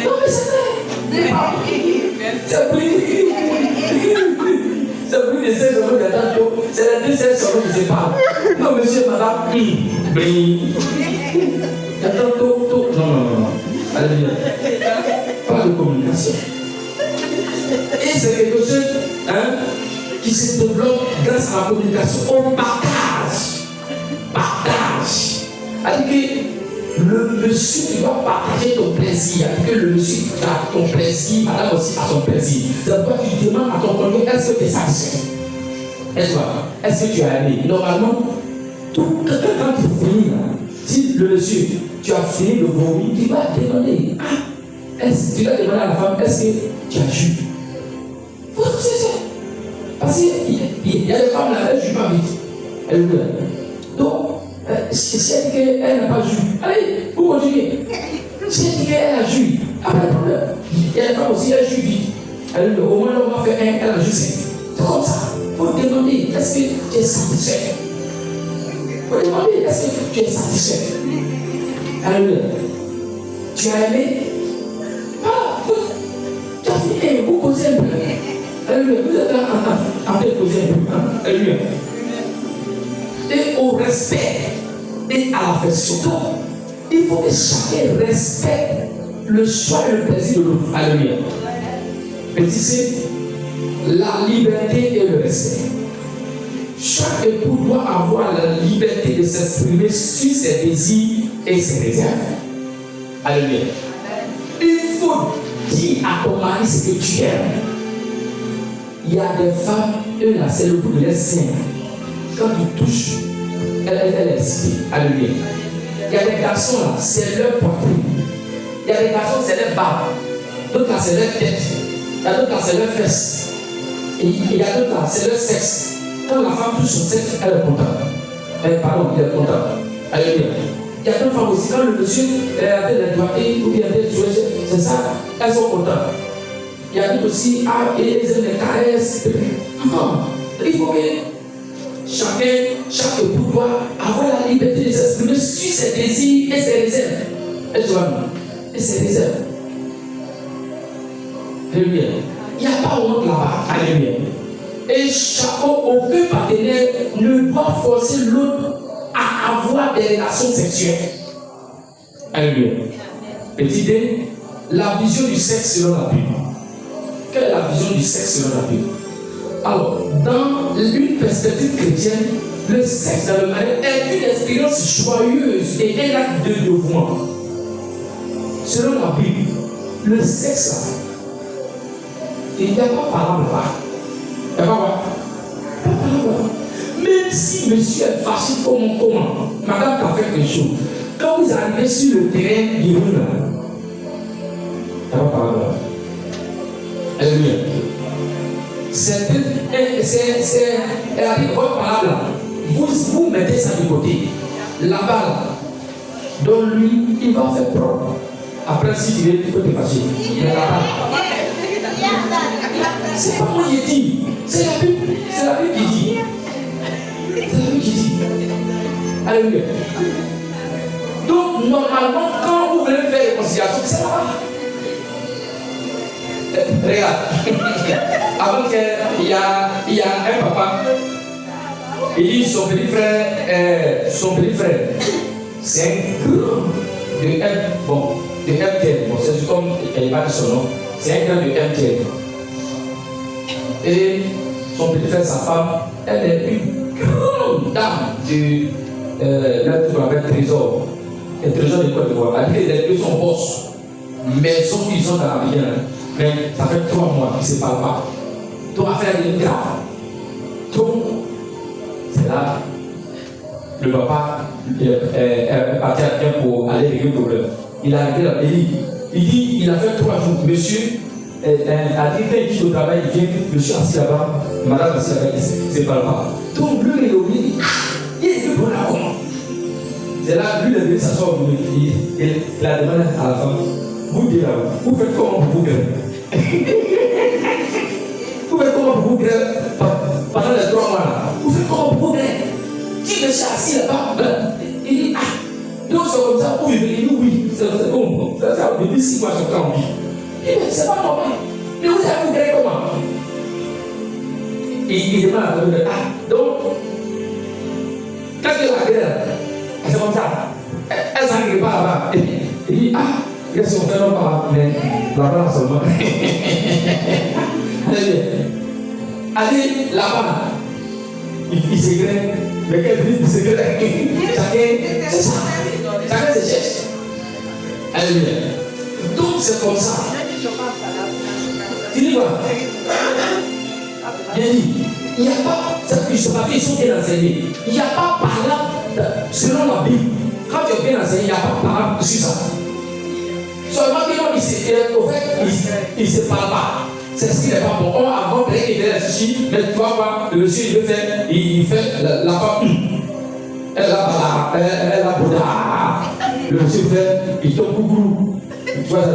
Non, mais c'est vrai. Il n'y a pas amour. C'est plus. C'est plus de 16 secondes de temps. C'est les 2 16 secondes qui se parlent. Non, monsieur, madame. Il y a tant tout. Non. Alléluia. Pas de communication. Et c'est quelque chose, qui se développe grâce à la communication. On partage. C'est-à-dire que le monsieur, tu dois partager ton plaisir. C'est-à-dire que le monsieur a ton plaisir, madame aussi a son plaisir. C'est pourquoi tu demandes à ton conjoint, est-ce que tu es satisfait? Est-ce que tu as aimé? Normalement, quand tu finis, si le monsieur, tu as fini le vomi, tu vas demander. Tu vas demander à la femme, est-ce que tu as ju? Parce qu'il y a des femmes là, elles ne jouent pas vite. Donc, si elle dit qu'elle n'a pas joué, allez, vous continuez. Si elle dit qu'elle a joué, pas de problème. Il y a des femmes aussi, elles jouent vite. Au moins, on va faire un, elle a joué 5. C'est comme ça. Il faut demander, est-ce que tu es satisfait? Il faut demander, est-ce que tu es satisfait? Alléluia. Tu as aimé? Tu as fini, vous causez un peu. Alléluia. Vous êtes en train de causer un peu. Alléluia. Et au respect et à l'affection. Donc, il faut que chacun respecte le choix et le plaisir de l'autre. Alléluia. Petit C, la liberté et le respect. Chaque époux doit avoir la liberté de s'exprimer sur ses désirs et ses réserves. Alléluia. Il faut dire à ton mari ce que tu aimes. Il y a des femmes, eux là, c'est le bout de l'essai. Quand tu touches, elle est excitée. Alléluia. Il y a des garçons là, c'est leur poitrine. Il y a des garçons, c'est leur barbe. D'autres là, c'est leur tête. Il y a d'autres là, c'est leur fesses. Et il y a d'autres là, c'est leur sexe. Quand la femme touche son sexe, elle est contente. Pardon, il est content. Alléluia. Il y a d'autres femmes aussi, quand le monsieur avait les doigtés ou bien des souhaits, c'est ça, elles sont contentes. Il y a d'autres aussi, ils aiment les caresses. Non, il faut que chaque époux doit avoir la liberté de s'exprimer sur ses désirs et ses réserves. Et ses réserves. Alléluia. Il n'y a pas honte là-bas. Alléluia. Et aucun partenaire ne doit forcer l'autre à avoir des relations sexuelles. Alléluia. Petit D, la vision du sexe selon la Bible. Quelle est la vision du sexe selon la Bible? Alors, dans une perspective chrétienne, le sexe dans le mariage est une expérience joyeuse et un acte de dévouement. Selon la Bible, le sexe Il n'y a pas parlable là. Il n'y a pas quoi? Pas parlable. Même si monsieur est fâché, comment madame t'a fait quelque chose. Quand vous arrivez sur le terrain du roule, il n'y a pas parlable là. Alléluia. Elle a dit votre parole là. Vous mettez ça du côté. Là-bas, donne-lui, il va faire propre. Après, si tu veux, tu peux te fâcher. Mais là-bas, c'est pas moi qui dis, c'est la Bible. C'est la Bible qui dit. C'est la Bible qui dit. Alléluia. Donc, normalement, quand vous voulez faire réconciliation, c'est là-bas. Regarde, avant qu'il y a un papa, il dit son petit frère, c'est un grand de MTN. Bon, c'est comme il n'a pas dit son nom, c'est un grand de MTN. Et son petit frère, sa femme, elle est une grande dame du trésor. Le trésor de Côte d'Ivoire. Les deux sont boss, mais sauf qu'ils sont dans la vie. Mais ça fait 3 mois qu'ils ne se parlent pas. Donc, affaire est grave. Donc, c'est là, le papa est parti à quelqu'un pour aller régler le problème. Il est arrivé là, il dit, il a fait 3 jours. Monsieur a dit, quand il quitte au travail, il vient, monsieur assis là-bas, madame assis là-bas, il ne se parle pas. Donc, lui, il est bon là, comment? C'est là, lui, il est venu s'asseoir, il a demandé à la femme, vous dites là, vous faites comment pour vous grève? Vous faites comment pour vous grève pendant les 3 mois là? Vous faites comment pour vous grève? Qui me cherche assis là-bas? Il dit, ah, donc c'est comme ça, il dit oui, c'est bon, ça depuis 6 mois sur 40 vies. Il dit, c'est pas normal. Mais vous avez vous grève comment? Il demande à la femme, ah, donc, quand il la grève, c'est comme ça, elle s'arrive pas là-bas. Il dit, ah, qu'est-ce qu'on fait là-bas? Mais là-bas seulement. Allez, là-bas, il se grève. Mais quel but il se grève? Chacun, c'est ça. Chacun se cherche. Alléluia. Donc c'est comme ça. Tu dis quoi? Bien dit. Il n'y a pas, ce papier, ils sont bien enseignés. Il n'y a pas parlable selon la Bible. Quand tu es bien enseigné, il n'y a pas parlable sur ça. Seulement qu'il il ne se parle pas. C'est ce qui n'est pas bon. On avant qu'il fait la chichi, mais tu vas voir, le monsieur il veut faire, il fait la femme. Elle a le monsieur fait, il tombe coucou. Tu vois ça.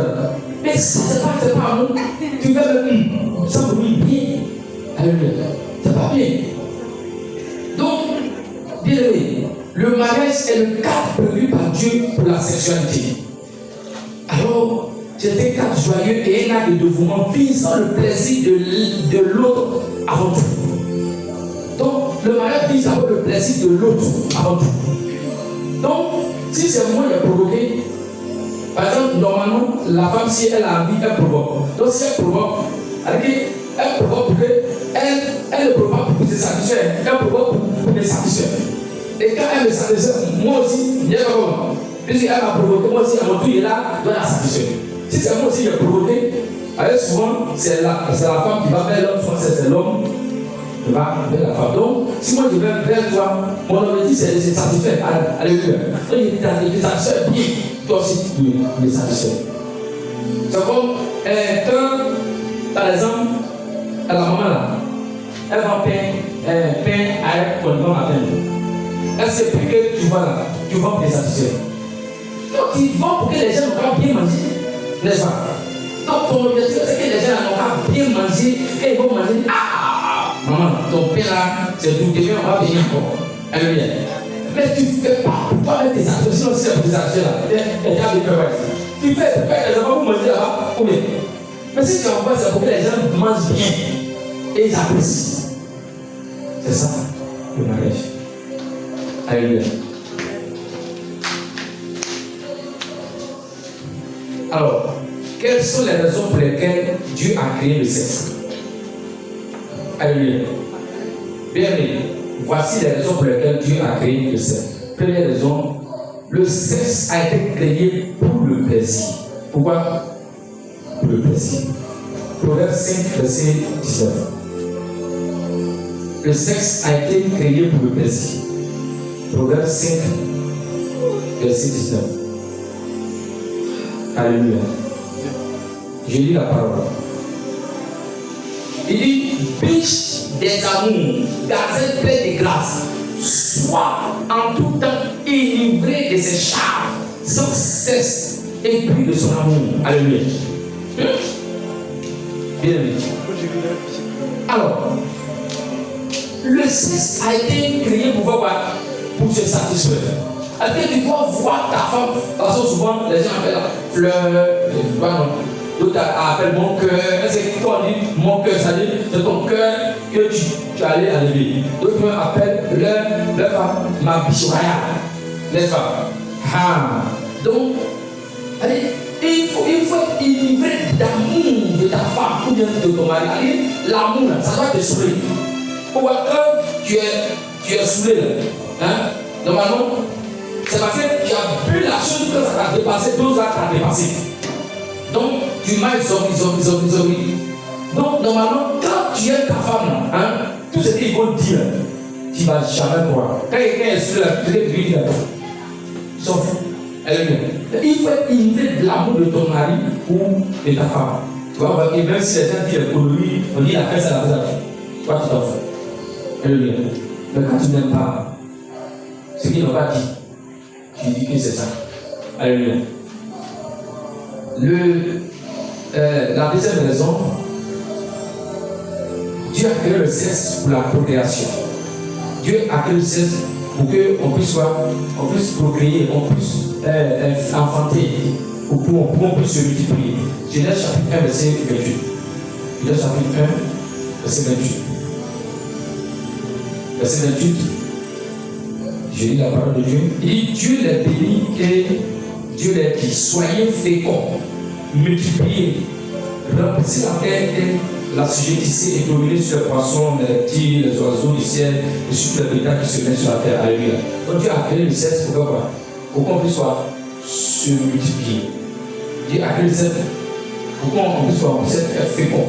Mais ça, c'est pas bon. Tu fais le ça me dit bien. Alléluia. C'est pas bien. Donc, bien-aimé, le mariage est le cadre prévu par Dieu pour la sexualité. Alors, c'est un cadre joyeux et un acte de dévouement visant le plaisir de l'autre avant tout. Donc, le mariage vise d'abord le plaisir de l'autre avant tout. Donc, si c'est moi qui ai provoqué, par exemple, normalement, la femme, si elle a envie, elle provoque. Donc, si elle provoque, elle provoque pour elle ne provoque pas pour se satisfaire, elle provoque pour me satisfaire. Et quand elle me satisfait, moi aussi, il y a comment? Puisqu'elle m'a provoqué, moi aussi, à mon tour, il est là, je dois la satisfaire. Si c'est moi aussi qui ai provoqué, alors souvent, c'est la femme qui va vers l'homme, souvent c'est l'homme qui va vers la femme. Donc, si moi je vais vers toi, mon objectif c'est de se satisfaire. Alléluia. Donc, il te satisfait bien, toi aussi tu me satisfais. C'est comme quand, par exemple, la maman là, elle va peindre avec condiment à peine. Elle sait plus que tu vas là, tu vas pour les satisfaire. Donc, ils vont pour que les gens vont bien manger. N'est-ce pas? Donc, ton objectif, c'est que les gens n'ont pas bien mangé, qu'ils vont manger. Ah, maman, ton père là, c'est tout, demain on va venir encore. Alléluia. Mais tu ne fais pas pour toi avec tes actions, sinon c'est pour tes actions là. Et tu as des peurs. Tu fais pour que les enfants vont manger là-bas, ou bien. Mais si tu envoies, c'est pour que les gens mangent bien et ils apprécient. C'est ça, le mariage. Alléluia. Alors, quelles sont les raisons pour lesquelles Dieu a créé le sexe? Alléluia. Bien aimé, voici les raisons pour lesquelles Dieu a créé le sexe. Première raison, le sexe a été créé pour le plaisir. Pourquoi? Pour le plaisir. Proverbe 5, verset 19. Le sexe a été créé pour le plaisir. Proverbe 5, verset 19. Alléluia. Je lis la parole. Il dit, biche des amours, gazelle pleine de grâce, sois en tout temps enivré de ses charmes, sans cesse épris de son amour. Alléluia. Bien aimé. Alors, le sexe a été créé pour voir, pour se satisfaire. Est-ce que tu dois voir ta femme? Parce que souvent, les gens appellent fleur, d'autres appellent mon cœur. Est-ce que toi, on dit mon cœur, ça dit c'est ton cœur que tu allais enlever. D'autres appellent leur femme ma biche royale. N'est-ce pas? Donc, allez, il faut être enivré d'amour de ta femme ou bien de ton mari. Allez, l'amour, ça doit te saouler. Ou quand tu es saoulé, normalement, c'est parce que tu as bu la chose que ça t'a dépassé, 2 ans t'a dépassé. Donc, tu m'as isolé. Donc, normalement, quand tu aimes ta femme, tout ce qu'il faut dire, tu ne vas jamais croire. Quand quelqu'un est saoulé, tu vas lui dire, sauf, elle est bien. Il faut être enivré de l'amour de ton mari ou de ta femme. Tu vois, et même si les gens disent pour lui, on dit la fait ça, toi tu t'en fais. Elle est bien. Mais quand tu n'aimes pas ce qu'ils n'ont pas dit, tu dis que c'est ça. Alléluia. La deuxième raison, Dieu a créé le sexe pour la procréation. Dieu a créé le sexe pour qu'on puisse procréer, on puisse enfanter, pour qu'on puisse se multiplier. Genèse chapitre 1, verset 28. Genèse chapitre 1, verset 28. Verset 28. Je lis la parole de Dieu. Il dit, Dieu les bénit et Dieu les dit, soyez féconds, multipliez, remplissez la terre et la sujettissez et dominez sur les poissons, les reptiles, les oiseaux du ciel et sur les bétails qui se mettent sur la terre. Alléluia. Donc Dieu a créé le sexe pour faire quoi? Pour qu'on puisse se multiplier. Dieu a créé le sexe pour qu'on puisse être fécond.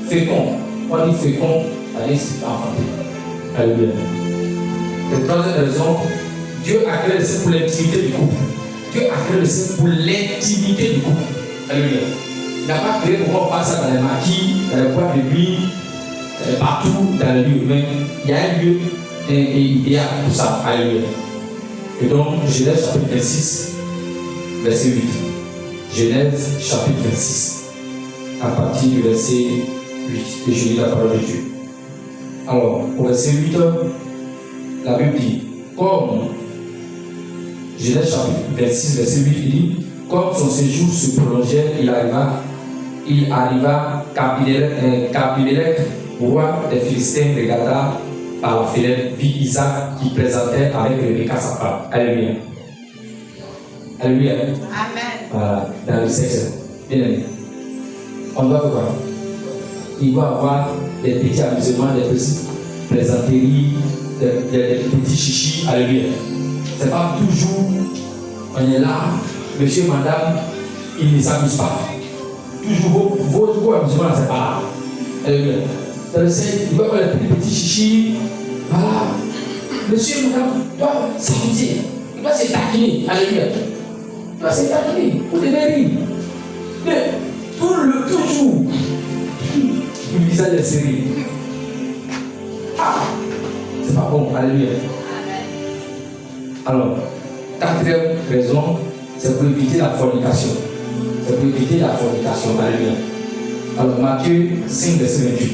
Fécond. On dit fécond, allez, c'est enfanté. Alléluia. La troisième raison, Dieu a créé le sexe pour l'intimité du couple. Dieu a créé le sexe pour l'intimité du couple. Alléluia. Il n'a pas créé pour qu'on fasse ça dans les maquis, dans les boîtes de nuit, partout dans le lieu humain. Il y a un lieu idéal pour ça. Alléluia. Et donc, Genèse chapitre 26, verset 8. Genèse chapitre 26, à partir du verset 8. Et je lis la parole de Dieu. Alors, au verset 8, la Bible dit, comme Genèse chapitre 26, verset 8, il dit, comme son séjour se prolongeait, il arriva qu'Abimelech, roi des Philistins, regarda par la fenêtre, vit Isaac qui présentait avec Rebecca sa femme. Alléluia. Alléluia. Amen. Voilà, dans le sexe. Bien aimé. On doit voir. Il doit avoir des petits amusements, des petites plaisanteries, des petits chichis. Alléluia. C'est pas toujours, on est là, monsieur, madame, il ne s'amuse pas. Toujours vos amusements, c'est pas là. Alléluia. Il doit avoir des petits chichis. Voilà. Monsieur, madame, doit s'amuser. Il doit se taquiner. Alléluia. Il doit se taquiner. Vous devez rire. Mais toujours, le visage est serré. C'est pas bon. Alléluia. Alors, quatrième raison, c'est pour éviter la fornication. C'est pour éviter la fornication. Alléluia. Alors, Matthieu 5, verset 28.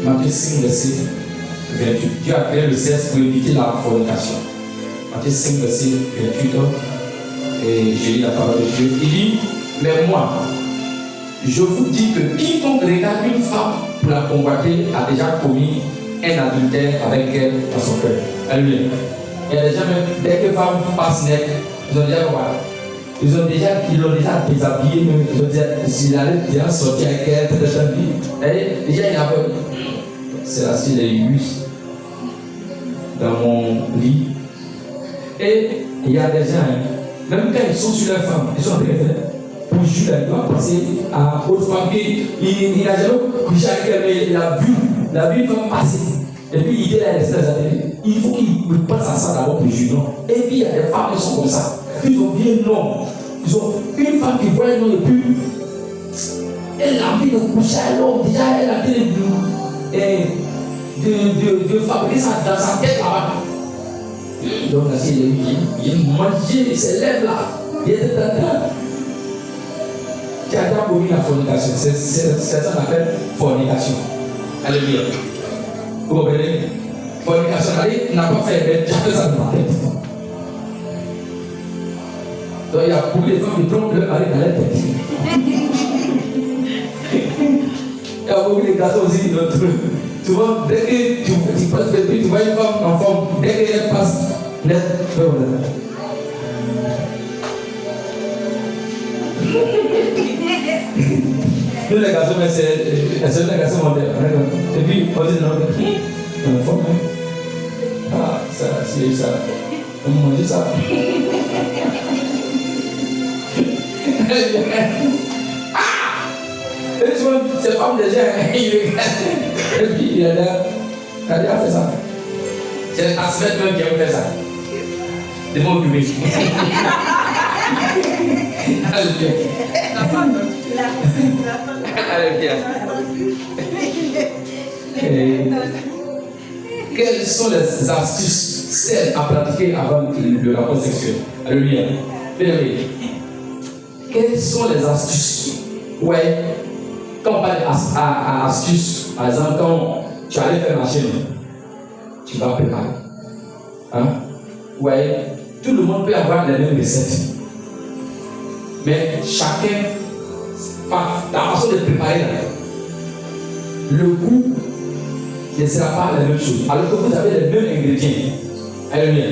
Matthieu 5, verset 28. Dieu a créé le sexe pour éviter la fornication. Matthieu 5, verset 28. Et j'ai lu la parole de Dieu. Il dit, mais moi, je vous dis que quiconque regarde une femme pour la convoiter a déjà commis un adultère avec elle dans son cœur. Alléluia. Il y a des gens, dès que les femmes passent net, ils ont déjà quoi? Ils l'ont déjà déshabillé, même ils ont déjà, s'il allait déjà sortir avec elle, déjà il a fait. C'est assis les bus dans mon lit. Et il y a des gens, même quand ils sont sur leur femme, ils sont en train de faire. Pour bougie, il doit passer à autre femme qui il n'a jamais couché avec elle, mais il a vu une femme passer. Et puis il dit à il faut qu'il pense à ça d'abord pour juger. Et puis il y a des femmes qui sont comme ça. Ils ont bien non. Ils ont une femme qui voit un homme et puis elle a envie de coucher à l'homme. Déjà elle a envie de fabriquer ça dans sa tête là-bas. Donc il mangeait ses lèvres là. Il était en train. Tu as déjà commis la fornication. C'est ça qu'on appelle fornication. Alléluia. Vous comprenez? Fornication, il n'a pas fait, mais tu as fait ça dans la tête. Donc il y a beaucoup de femmes qui trompent leur mari dans la tête. Il y a beaucoup de garçons aussi. Tu vois, dès que tu passes de tu vois une femme en forme, dès qu'elle passe, net, nous les garçons, mais c'est les garçons modernes. Et puis, on dit non, en forme. Ah, ça, c'est ça. On mange ça. Ah! Et souvent, ces femmes déjà, et puis il a déjà fait ça. C'est la semaine même qui a fait ça. Des mots occupés. Quelles sont les astuces saines à pratiquer avant le rapport sexuel? Alléluia. Quelles sont les astuces? Ouais. Quand on parle d'astuces, par exemple, quand tu allais faire ma chaîne, tu vas préparer. Hein? Ouais. Tout le monde peut avoir les mêmes recettes. Mais chacun, par la façon de préparer, le goût ne sera pas la même chose. Alors que vous avez les mêmes ingrédients. Alléluia.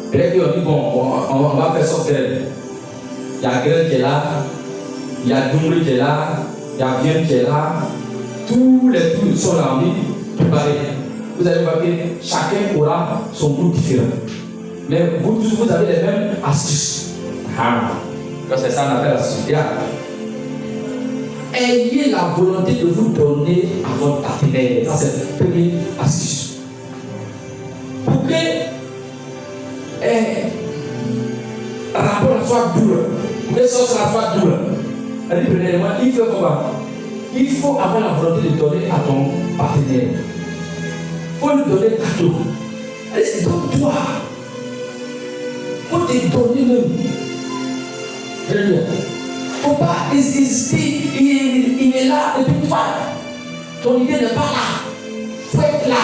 Peut-être qu'on dit, bon, on va faire sortir. Il y a graine qui est là, il y a double qui est là, il y a viande qui est là. Tous les trucs sont là, préparés. Vous allez voir que chacun aura son goût différent. Mais vous avez les mêmes astuces. C'est ça qu'on appelle l'astuce. Ayez la volonté de vous donner à votre partenaire. Ça, c'est la première astuce. Pour que rapport soit dur, pour que ça soit dur, premièrement, il faut comment? Il faut avoir la volonté de donner à ton partenaire. Il faut lui donner cadeau. Allez, donne-toi. Il faut te donner même. Il ne faut pas hésiter, il est là depuis toi. Ton idée n'est pas là. Il faut être là.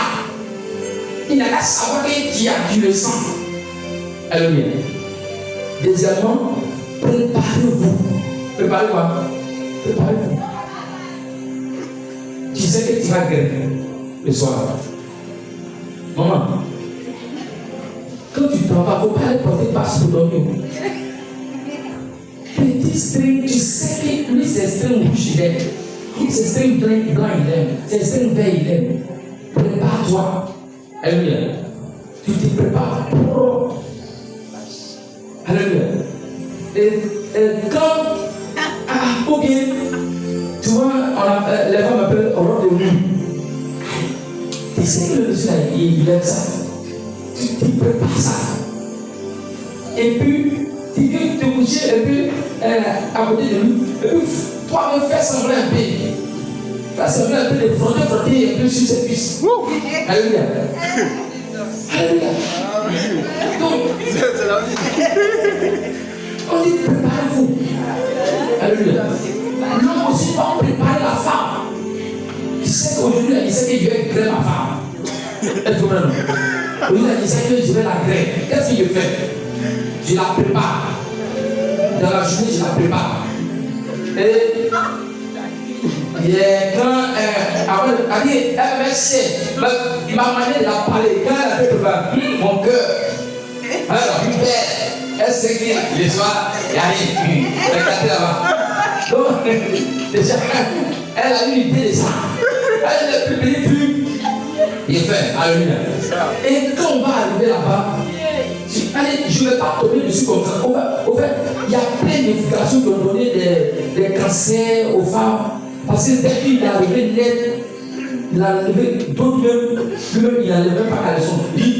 Il n'a qu'à savoir que tu le sens. Alléluia. Deuxièmement, préparez-vous. Préparez quoi? Préparez-vous. Tu sais que tu vas gagner le soir. Maman, quand tu t'en vas, il ne faut pas aller porter passe pour dormir. Petit string, tu sais que lui c'est string rouge il aime. Lui c'est string blanc il aime. C'est string vert il aime. Prépare-toi. Alléluia. Tu te prépares. Alléluia. Et quand, ou bien, tu vois, les femmes appellent robe de nuit. Tu sais que le monsieur il aime ça. Tu prépares ça. Et puis, tu viens te coucher et puis à côté de lui. Et puis, toi-même, fais semblant un peu. Fais semblant un peu de frotter un peu sur ses cuisses. Alléluia. Alléluia. Donc, on dit préparez-vous. Alléluia. L'homme aussi doit préparer la femme. Il sait qu'aujourd'hui, il sait que je vais griller ma femme. Est-ce que vous comprenez? Aujourd'hui, il sait que je vais la griller. Qu'est-ce qu'il fait? Je la prépare. Dans la journée, je la prépare. Et quand elle me sait, ma manière de la parler, quand elle a préparé mon cœur, alors, elle sait que le soir, il y a rien. Regardez là-bas. Donc, déjà, elle a une idée de ça. Elle ne peut plus. Il fait, alléluia. Et quand on va arriver là-bas, Allez, je ne vais pas tomber dessus comme ça. Au fait, il y a plein d'indications qui ont donné des cancers aux femmes. Parce que dès qu'il a levé net, il a levé d'autres même, lui-même, il n'a levé pas caleçon. Il dit,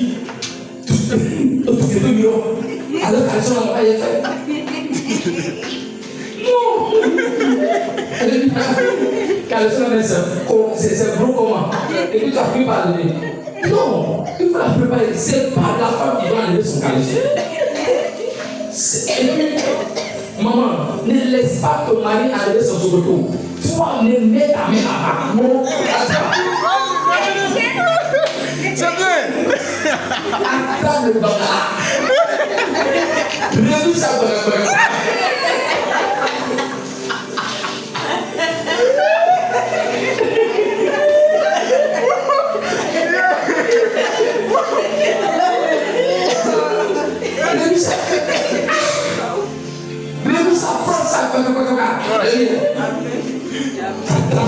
tout fait 2 millions. Alors caleçon, on n'a pas fait. Non! Elle dit, caleçon, c'est bon comment? Et puis tu as pris par le nez. Non, il faut la préparer. C'est pas la femme qui doit enlever son caleçon. Et puis, maman, ne laisse pas ton mari enlever son sokoto. Toi, ne mets ta main là-bas. Non, C'est vrai. attrape le banga. Réduis ça dans le banga.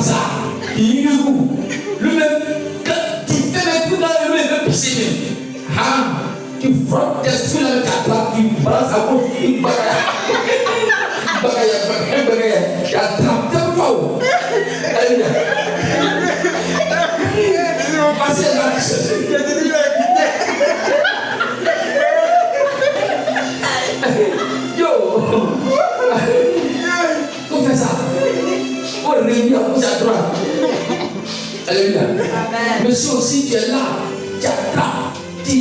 Ça, il est où? Lui-même, quand tu fais les coups dans le nez, il veut pisser. Tu frottes tes souliers avec ta trappe, tu balances à gauche, tu bagaille. Tu attrapes tes poids. Allez, viens. Passez là. Yo! On fait ça. On réunit à gauche à droite. Alléluia. Monsieur aussi, tu es là. Tu attrapes. Tu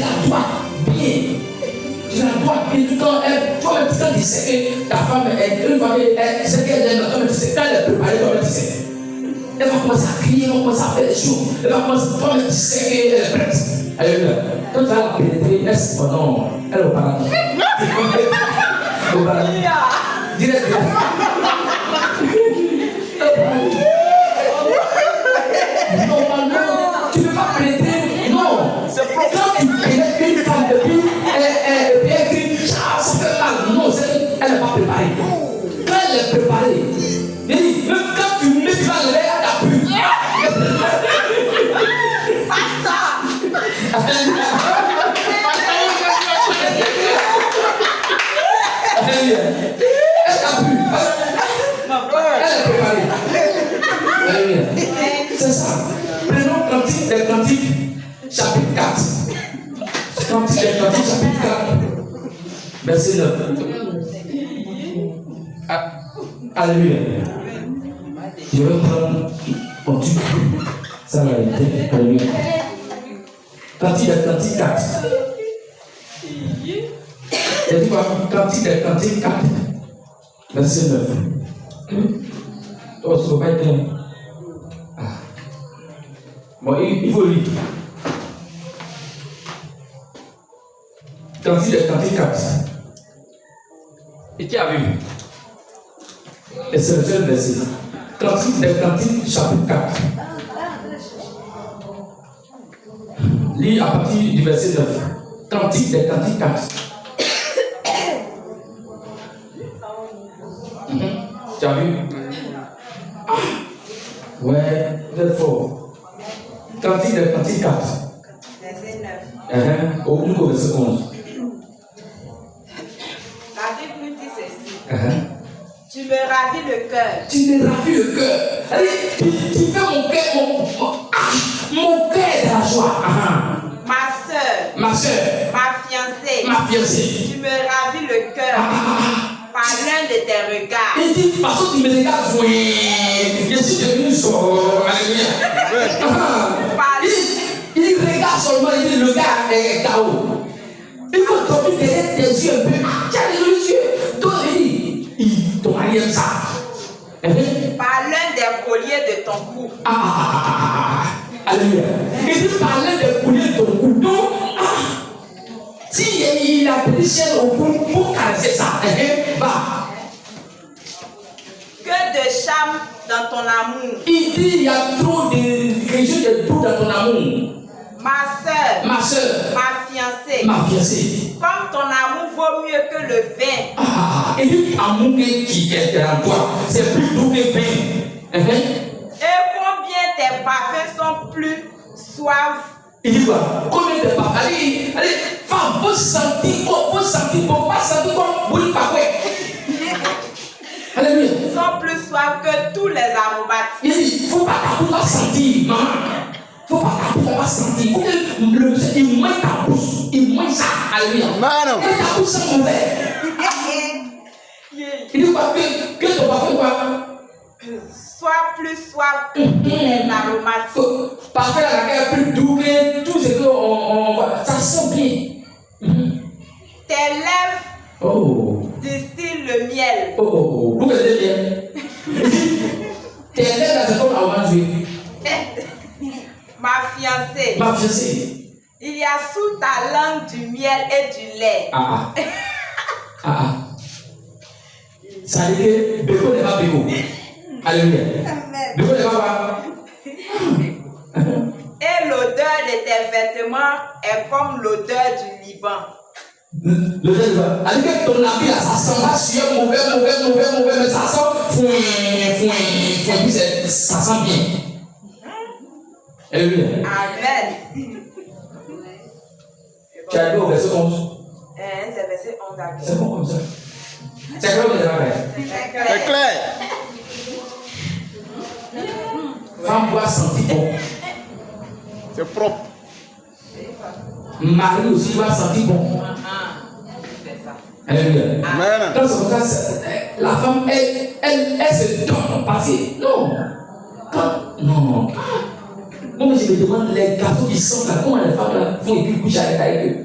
la dois bien. Tu la dois bien tout le temps. Toi-même, tout le temps, tu sais que ta femme, une fois qu'elle sait qu'elle aime, toi-même, tu sais qu'elle est préparée, toi-même, tu sais. Elle va commencer à crier, elle va commencer à faire des choses. Elle va commencer, toi-même, tu sais qu'elle est prête. Alléluia. Quand tu vas la pénétrer, est-ce que non, elle est au paradis. Au paradis. Direct. Normalement, tu ne peux pas pénétrer. Non. Quand tu pénètres une femme depuis, elle écrit, ça fait mal. Non, elle n'est pas préparée. Quand elle est préparée, même quand tu mets ça, elle a pu. C'est ça. Prenons Cantique des Cantiques, chapitre 4. Cantique des Cantiques, chapitre 4, verset 9. Alléluia. Je vais prendre mon tube. Ça va être. Alléluia. Cantique des Cantiques 4. J'ai dit quoi? Cantique des Cantiques 4, verset 9. Oh, ça va pas être bien. Bon, il faut lire. Cantique des Cantiques 4. Et qui a vu? Et c'est le seul verset. Cantique des Cantiques, chapitre 4. Lis à partir du verset 9. Cantique des Cantiques 4. Tu as vu? Ouais, très fort. Cantique des Cantiques 4. Verset 9. Au bout du verset 11. La Bible nous dit ceci. Tu me ravis le cœur. Tu me ravis le cœur. Tu fais mon cœur de la joie. Ma soeur. Ma fiancée. Tu me ravis le cœur. Par l'un de tes regards. Il dit, de toute façon, tu me regardes, oui. Je suis devenu sourd. Alléluia. Il regarde seulement, il dit, le gars est KO. Il faut tomber derrière tes yeux un peu. Tu as les yeux. Toi, il ton mari aime ça. Par l'un des colliers de ton cou. Alléluia. Il dit, par l'un des colliers de ton cou. Donc, si il a pris au cou pour caresser ça, va. Que de charme dans ton amour. Il dit, il y a trop de régions de tout dans ton amour. Ma soeur. Ma fiancée. Comme ton amour vaut mieux que le vin. Et l'amour qui est en toi, c'est plus doux que vin. Et combien tes parfums sont plus suaves. Il dit quoi? Combien tes parfums? Allez, femme, vos sentir comme, pas sentir comme oui, pas ouais. Alléluia. Ils sont plus soifs que tous les aromatiques. Il dit, faut pas qu'à sentir, maman. Faut pas qu'à sentir. Faut que le monsieur, il mange ta bouche. Il mange ça. Alléluia. Mano. Et ta bouche, c'est mauvais. Il dit quoi? Que ton parfum quoi? Sois plus soif que tous les aromatiques. Parfait à laquelle plus doux que tout ce qu'on voit. Ça sent bien. Tes lèvres distillent le miel. Vous connaissez bien. Tes lèvres, c'est comme à manger. Ma fiancée. Ma fiancée. Il y a sous ta langue du miel et du lait. Ça veut dire que Béco n'est pas Béco. Alléluia. Béco n'est pas. Et l'odeur de tes vêtements est comme l'odeur du Liban. L'odeur du Liban. C'est-à-dire que ton habit là, ça sent pas sur mauvais, mais ça sent ça sent bien. Alléluia. Amen. Tu as dit au verset 11. C'est verset 11 à 15. C'est bon comme ça. C'est clair ou c'est clair? C'est clair. Femme doit sentir bon. C'est propre. Mari aussi doit sentir bon. C'est ça. Alléluia. Amen. Dans ce cas, la femme, elle se donne passer. Non. Non. Moi, je me demande les garçons qui sont là, comment les femmes là font et puis couchent avec eux.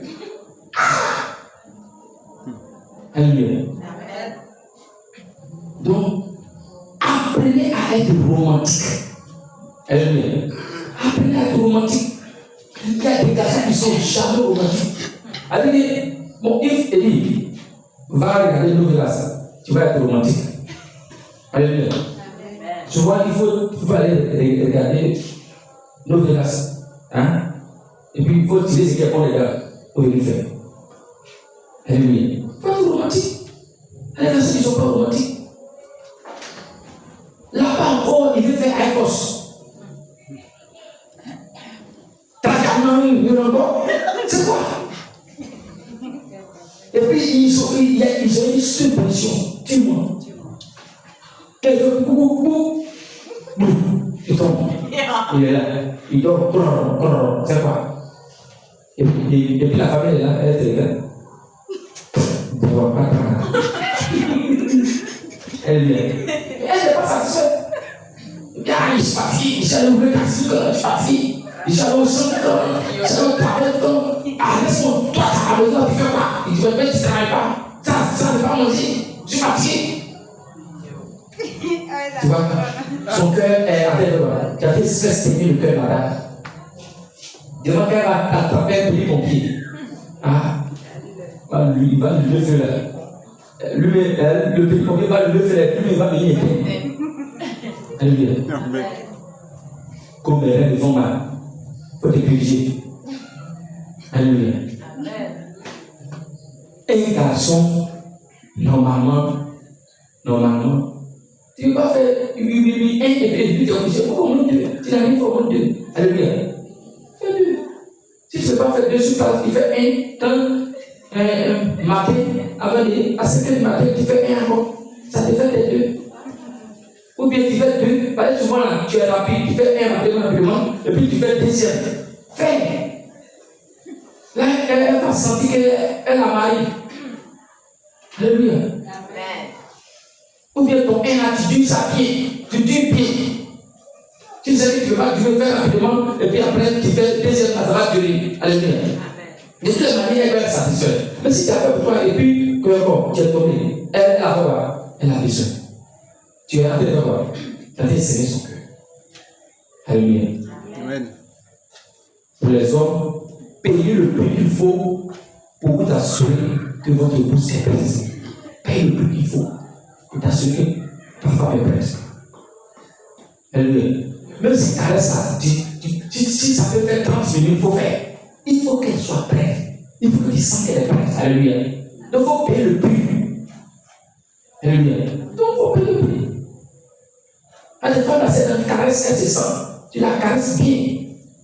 Alléluia. Donc, apprenez à être romantique. Alléluia. Apprenez à être romantique. Il y a des garçons qui sont jamais romantiques. Alléluia. Bon, if Eli va regarder Novelas, tu vas être romantique. Alléluia. Tu vois, il faut aller regarder Novelas. Hein? Et puis il faut tirer ce qu'il y a pour les gars pour venir faire. Alléluia. Il faut être romantique. Les garçons qui ne sont pas romantiques. Là-bas encore, il veut faire Air Force. C'est quoi? Et puis ils ont une subvention. Dis-moi. Quelqu'un, il tombe. Il est là. Il dort. C'est quoi? Et puis la famille est là, elle est là. Elle n'est pas satisfaite. Il se fatigue, il s'est levé il se fatigue, il s'est levé au centre, il s'est levé au travail. Laisse-moi, toi, tu as besoin de faire quoi? Il dit, mais tu ne travailles pas. Ça, ne pas manger. Tu es fatigué. Tu vois, son cœur est à terre. Tu as fait saigner le cœur, madame. Devant qu'elle va t'attraper un petit pompier. Il va lui lever là. Le petit pompier va lui lever là. Lui, il va venir. Alléluia. Comme les rêves font mal, il faut te purifier. Alléluia. Un garçon, normalement, tu ne vas pas faire un et puis tu es obligé. Pourquoi on deux? Tu n'arrives pas au deux. Alléluia. Fais deux. Si tu ne peux pas faire deux sur place, tu fais un matin, à 5 h du matin, tu fais un encore. Ça te fait les deux. Ou bien tu fais deux, parce que souvent là, tu es rapide, tu fais un rapidement, et puis tu fais le deuxième. Fais. Là, elle va sentir qu'elle a marié. Alléluia. Ou bien ton un là, tu dis ça bien, tu dis bien. Tu sais que tu veux faire rapidement, et puis après tu fais le deuxième, ça va durer. Alléluia. De toutes les manières, elle va être satisfaite. Mais si tu as fait pour toi, et puis que tu es tombé, elle a besoin. Tu es en train de faire quoi? Tu es en train de serrer son cœur. Alléluia. Amen. Pour les hommes, payez le prix qu'il faut pour vous assurer que votre épouse est prête. Payez le prix qu'il faut pour t'assurer que ta femme est prête. Alléluia. Même si tu arrêtes ça, si ça peut faire 30 minutes, il faut faire. Il faut qu'elle soit prête. Il faut que tu sens qu'elle est prête. Alléluia. Donc il faut payer le prix. Alléluia. Donc il faut payer le prix. Des fois, c'est une caresse, elle se sent. Tu la caresses bien.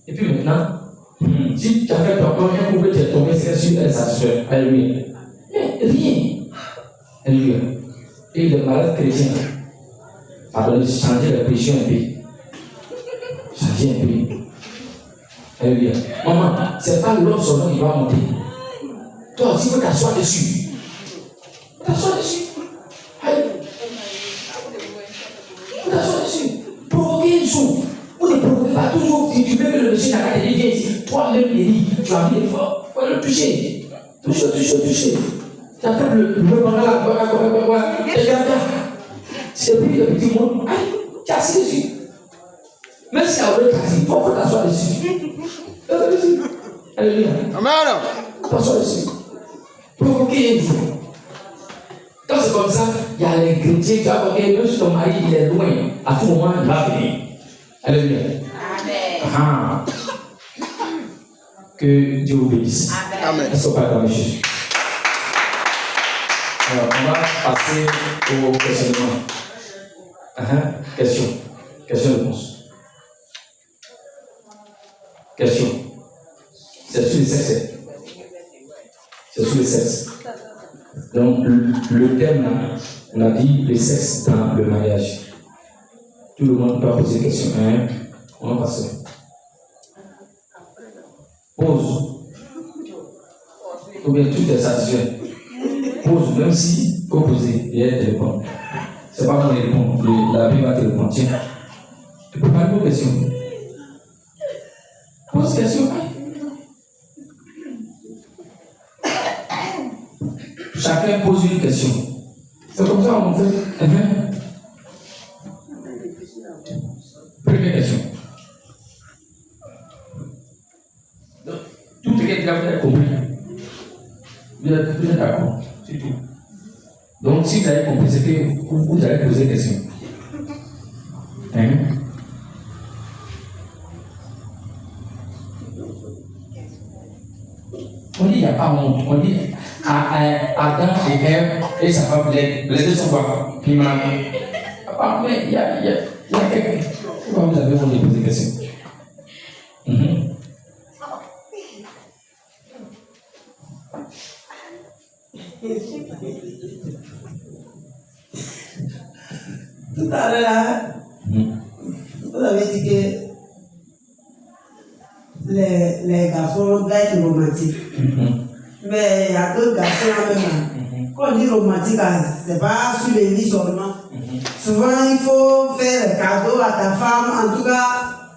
Et puis maintenant, Si tu as fait ton plan, un couple, tu es tombé sur elle satisfait. Alléluia. Mais rien. Alléluia. Et les malades chrétiens, pardonnez, changer la pression un peu. Changer un peu. Alléluia. Maman, c'est pas l'homme seulement qui va monter. Toi aussi, il faut t'asseoir dessus. T'asseoir dessus. Alléluia. T'asseoir dessus. Provoquer une chose. Vous ne provoquez pas toujours. Si tu veux que le monsieur n'a qu'à te dire ici, toi-même, tu as mis l'effort. Il faut le toucher. Toucher. Tu as pris le moment là, voilà. C'est lui le petit monde. Tu as assis dessus. Même si on veut casser, il faut t'asseoir dessus. Alléluia. Amen. T'asseoir dessus. Provoquer un jour. Quand c'est comme ça, il y a l'ingrédient, tu vas voir que même si ton mari il est loin, à tout moment il va venir. Alléluia. Amen. Ah. Que Dieu vous bénisse. Amen. Est-ce qu'on parle dans Jésus? Alors, on va passer au questionnement. Question-réponse. Question. C'est sur les sexes. C'est sur les sexes. Donc, le thème là, on a dit le sexe dans le mariage. Tout le monde peut poser des questions. On va passer. Pose. Ou bien tout est satisfait. Pose, même si il faut poser, et elle te répond. C'est pas moi qui réponds, la Bible va te répondre. Tiens, tu peux pas poser question. Pose question. Chacun pose une question. C'est comme ça qu'on fait. Première question. Tout ce que tu as compris. Vous êtes d'accord. C'est tout. Donc, si vous avez compris, c'est que vous allez poser des questions. On dit il n'y a pas honte. On dit Adam et Ève et sa femme, les deux sont quoi? Piment. Mais il y a quelqu'un. Pourquoi vous avez honte de poser des questions? Tout à l'heure, vous avez dit que les garçons doivent être romantiques. Mais il y a d'autres garçons même. Quand on dit romantique, ce n'est pas sur les lits seulement. Souvent, il faut faire un cadeau à ta femme. En tout cas,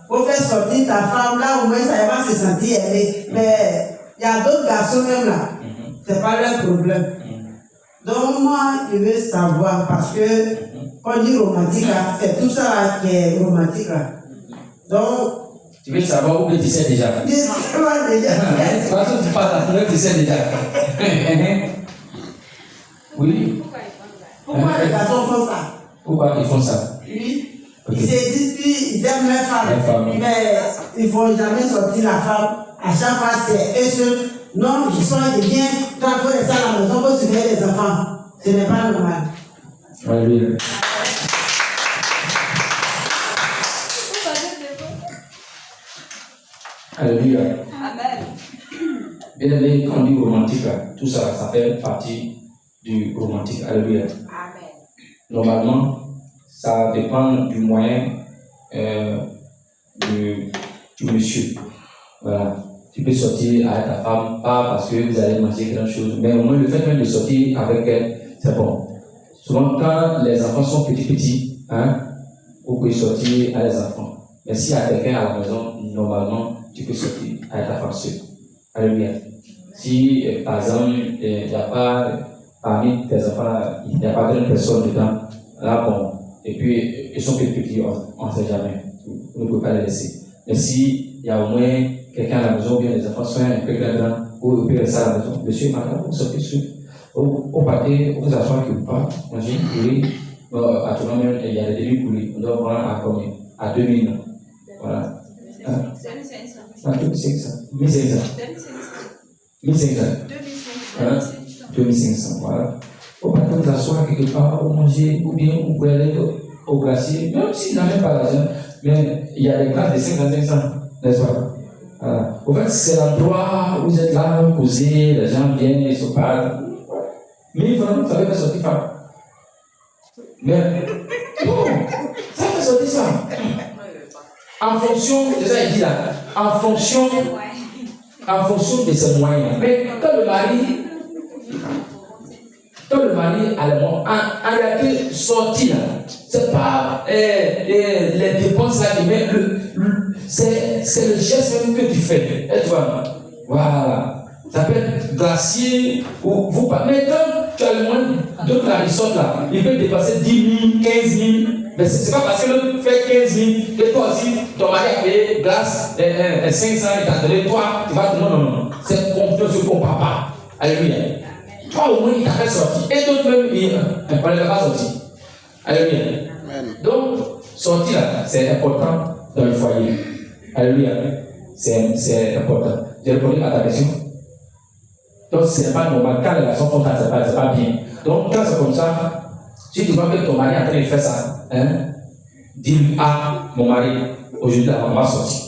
il faut faire sortir ta femme. Là, au moins, ça va se sentir aimée. Mais il y a d'autres garçons même là. Ce n'est pas leur problème. Donc, moi, je veux savoir parce que quand on dit romantique, c'est tout ça là qui est romantique. Là. Donc, tu veux savoir où tu sais déjà? Je sais déjà. Parce que tu parles là, tu sais déjà. Oui. Pourquoi les garçons font ça? Pourquoi ils font ça? Oui. Ils se disent qu'ils aiment leur femme. Mais il ne faut jamais sortir la femme. À chaque fois, c'est eux seuls. Non, je viens, quand il faut rester à la maison pour surveiller les enfants. Ce n'est pas normal. Alléluia. Alléluia. Amen. Bien aimé, quand on dit romantique, tout ça, ça fait partie du romantique. Alléluia. Amen. Normalement, ça dépend du moyen du monsieur. Voilà. Tu peux sortir avec ta femme, pas parce que vous allez manger quelque chose, mais au moins le fait même de sortir avec elle, c'est bon. Souvent, quand les enfants sont petits, vous pouvez sortir avec les enfants. Mais s'il y a quelqu'un à la maison, normalement, tu peux sortir avec ta femme seule. Alléluia. Si, par exemple, il n'y a pas, parmi tes enfants, il n'y a pas d'une personne dedans, là, bon, et puis, ils sont petits, on ne sait jamais. Vous ne pouvez pas les laisser. Mais si il y a au moins quelqu'un à la maison, bien les enfants sont un peu grands, ou vous pouvez rester à la maison, monsieur, madame, vous sortez seul. Au pâté, vous asseoir quelque part, manger, couler. À tout moment, il y a des débits coulés. On doit voir à combien? À 2000. Voilà. 2500. 1500. 2500. Voilà. Au pâté, vous asseoir quelque part, ou manger, ou bien vous pouvez aller au glacier, même s'il n'a même pas l'argent, mais il y a des glaces de 500, n'est-ce pas? Voilà. Au fait, c'est l'endroit où vous êtes là, vous causez, les gens viennent, ils se parlent. Mais vraiment, ça va faire sortir femme. Mais non, ça fait sortir femme. En fonction, déjà il dit là, en fonction de ses moyens. Mais quand le mari a les moyens, en réalité, sortir là, c'est pas les dépenses là qui mettent c'est le geste même que tu fais. Et tu vois, voilà. Ça peut être glacier ou vous pas. Mais quand tu as le moyen de la ressorte là, il peut dépasser 10 000, 15 000. Mais c'est pas parce que l'autre fait 15 000 que toi aussi, ton mari a payé glace 500 et t'as donné toi, tu vas. Non. C'est confiance sur ton papa. Alléluia. Toi au moins il t'a fait sortir. Et d'autres même, il ne fallait pas sortir. Alléluia. Donc, sortir là, c'est important dans le foyer. Alléluia. C'est important. J'ai répondu à ta question. Donc, ce n'est pas normal. Quand les relations font ça, c'est pas bien. Donc, quand c'est comme ça, si tu vois que ton mari est en train de faire ça, dis-lui, mon mari, aujourd'hui, on va sortir.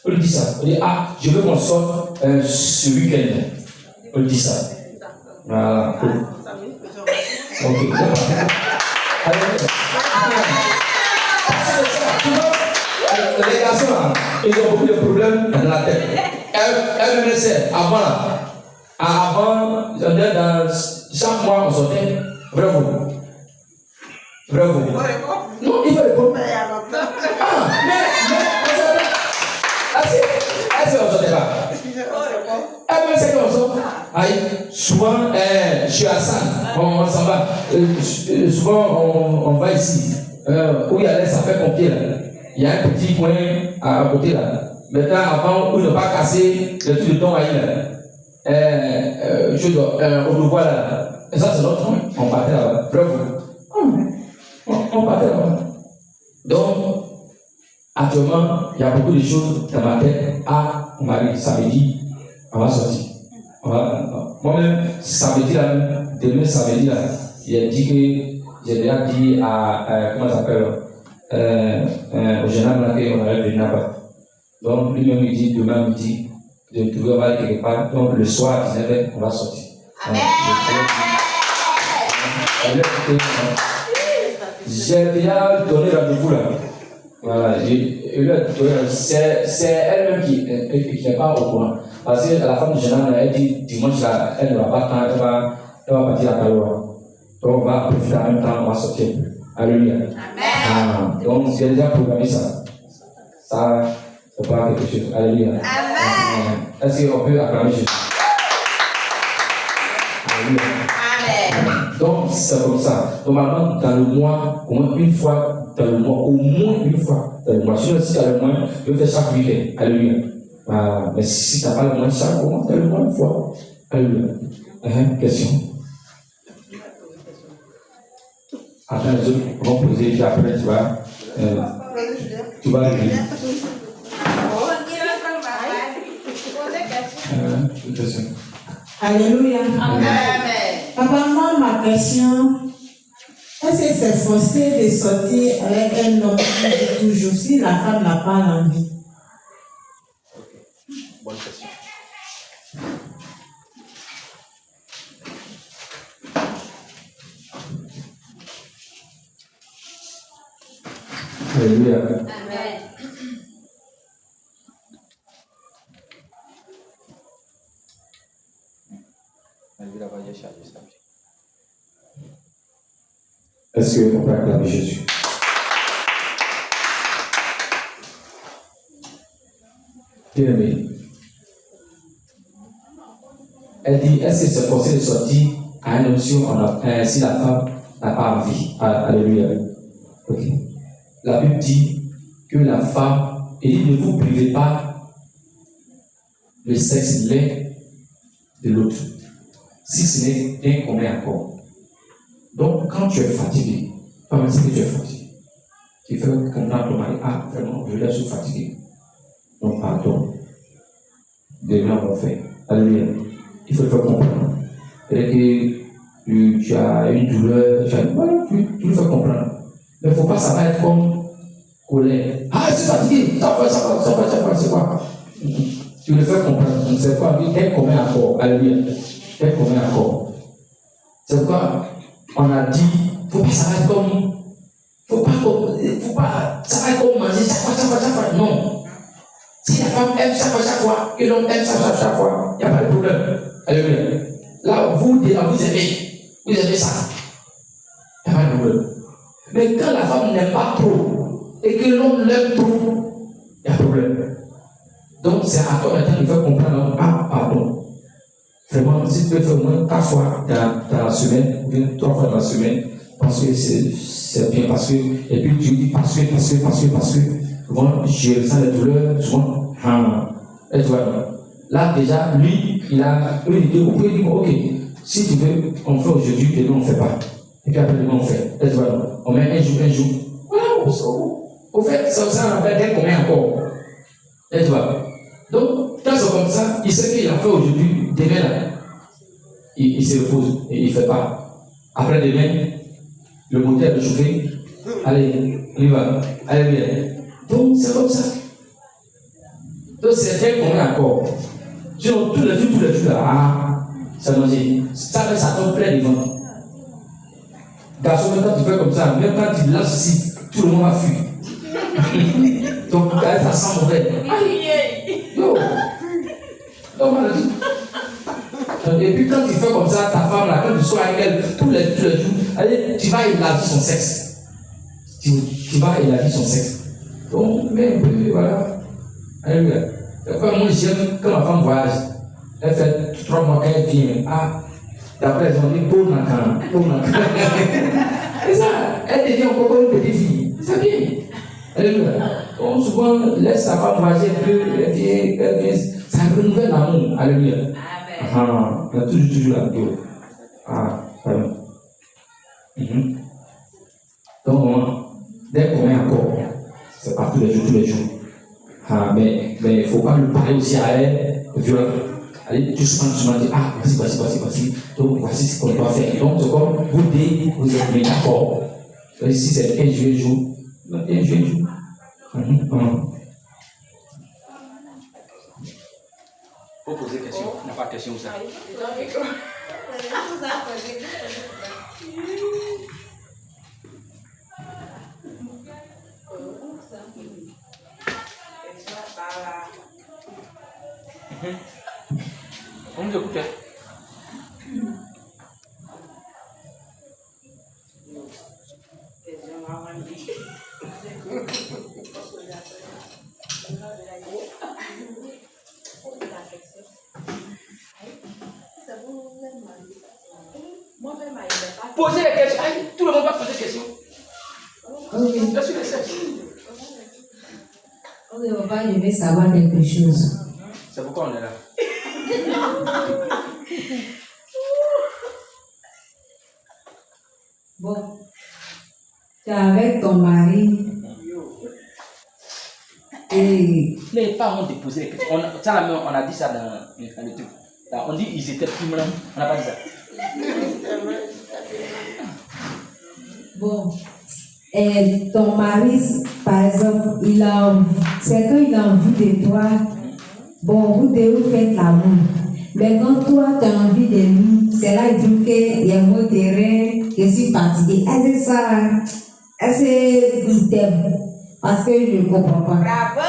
On lui dit ça. On dit, je veux qu'on sorte ce week-end. On lui dit ça. Voilà. Ok. Les garçons là, ils ont beaucoup de problèmes dans la tête. Elle me laissait avant là. Avant, dans chaque mois on sortait. Vrai vous. Non, il faut répondre. Mais on sortait pas. Elle me sait qu'on sort. Souvent, je suis à San, on s'en va. Souvent, on va ici. Où il y a l'air, ça fait pompier là. Il y a un petit coin à côté là. Maintenant, avant, où ne pas casser le truc de ton aïe là. Au Louvois là. Et ça, c'est notre coin. On partait là-bas. On partait là-bas. Donc, actuellement, il y a beaucoup de choses dans ma tête. On m'a dit, samedi, on va sortir. Moi-même, samedi là, demain samedi là, j'ai déjà dit à comment ça s'appelle, au jeune homme là qu'on allait venir là-bas. Donc lui-même il dit demain midi, de trouver on va aller quelque part. Donc le soir à 19h, on va sortir. J'ai déjà donné rendez-vous là. Voilà, c'est elle-même qui n'est pas au courant. Parce que la femme du jeune homme, elle dit dimanche là, elle ne va pas attendre, elle va partir à Kaloa. Donc on va profiter en même temps, on va sortir. Alléluia. Amen. Donc j'ai déjà programmé ça. Ça, c'est pas quelque chose. Alléluia. Amen. Est-ce qu'on peut acclamer Jésus? Alléluia. Amen. Donc c'est comme ça. Normalement, dans le mois, au moins une fois dans le mois, Sinon, si tu as le moyen, tu peux faire chaque week-end. Alléluia. Mais si tu n'as pas le moyen, chaque mois, tu as le moyen une fois. Alléluia. Question. Après, les autres vont poser, puis après, tu vas régler. Une question. Alléluia. Amen. Papa, moi, ma question, est-ce que c'est forcé de sortir avec un homme qui dit toujours si la femme n'a pas l'envie? Bonne question. Alléluia. Amen. Est-ce qu'on peut acclamer Jésus? Bien-aimé. Elle dit, est-ce que c'est forcé de sortir à une option si la femme n'a pas envie? Alléluia. Ok. La Bible dit que la femme, et dit, ne vous privez pas le sexe l'un de l'autre, si ce n'est qu'un commun accord. Donc, quand tu es fatigué, pas même si tu es fatigué, tu fais comprendre ton mari, vraiment, je suis fatigué. Donc, pardon. Demain, on va faire. Alléluia. Il faut le faire comprendre. C'est-à-dire que tu as une douleur, tu le fais comprendre. Mais il ne faut pas, ça va être comme colère. Je suis fatigué, ça va, c'est quoi? Tu Tu le fais comprendre. C'est quoi? Quel commun accord? Alléluia. Quel commun accord? C'est quoi? On a dit, faut pas ça va être comme. Faut pas, ça va être comme manger chaque fois. Non. Si la femme aime chaque fois, et l'homme aime chaque fois, il n'y a pas de problème. Alléluia. Là, vous aimez ça. Il n'y a pas de problème. Mais quand la femme n'aime pas trop, et que l'homme l'aime trop, il y a problème. Donc, c'est à toi maintenant de faire comprendre, pardon. Vraiment, si tu peux faire au moins 4 fois dans la semaine, ou bien 3 fois dans la semaine, parce que c'est bien, parce que, et puis tu dis parce que, souvent, je ressens les douleurs, souvent, et tu vois, là, déjà, lui, il a une idée, vous pouvez dire, ok, si tu veux, on fait aujourd'hui, demain, on ne fait pas. Et puis après, demain, on fait. Et tu vois, on met un jour. Voilà, au fait, ça rappelle combien encore. Et tu vois. Donc, quand c'est comme ça, il sait qu'il a fait aujourd'hui, demain, là, il se repose et il ne fait pas. Après demain, le moteur est chauffé. Allez, on y va. Allez, bien. Donc, c'est comme ça. Donc, c'est très commun encore. Sinon, tous les jours, là, ça manger. Ça tombe plein de vent. Garçon, même quand tu fais comme ça, même quand tu lances ici, tout le monde va fuir. Donc, ça sent mauvais. Non. Et puis quand tu fais comme ça, ta femme, là, quand tu sois avec elle, tous les jours, allez, tu vas élargir son sexe. Tu vas élargir son sexe. Donc, mais voilà. Alléluia. Moi, j'aime quand ma femme voyage. Elle fait 3 mois quand elle vient. D'après, ils ont dit pour Nakan. Et ça, elle devient encore comme une petite fille. C'est bien. Alléluia. Donc, souvent, laisse sa femme voyager un peu, elle vient. Ça renouvelle l'amour. Alléluia. Amen. Il y a toujours la vidéo. Pardon. Donc, dès qu'on est encore, c'est pas tous les jours. Mais il ne faut pas lui parler aussi à elle violemment. Allez, doucement dire, voici. Donc, voici ce qu'on doit faire. Donc, c'est comme vous êtes mis d'accord. Si c'est 15 jours, 15 jours. Faut poser question. On n'a pas de question ou ça. On nous écoute. Posez les questions. Tout le monde va poser des questions. Je suis le seul. Ok, papa, je vais savoir quelque chose. C'est pourquoi on est là. Bon, tu es avec ton mari. Et. Les parents ont déposé les questions. On a dit ça dans le truc. On dit ils étaient plus malins. On n'a pas dit ça. Bon, et ton mari, par exemple, c'est quand il a envie de toi. Bon, vous deux vous faites l'amour. Mais quand toi, tu as envie de lui, c'est là qu'il dit qu'il y a un mot terrain, je suis fatiguée. Est-ce que ça, est-ce qu'il t'aime? Parce que je ne comprends pas. Bravo!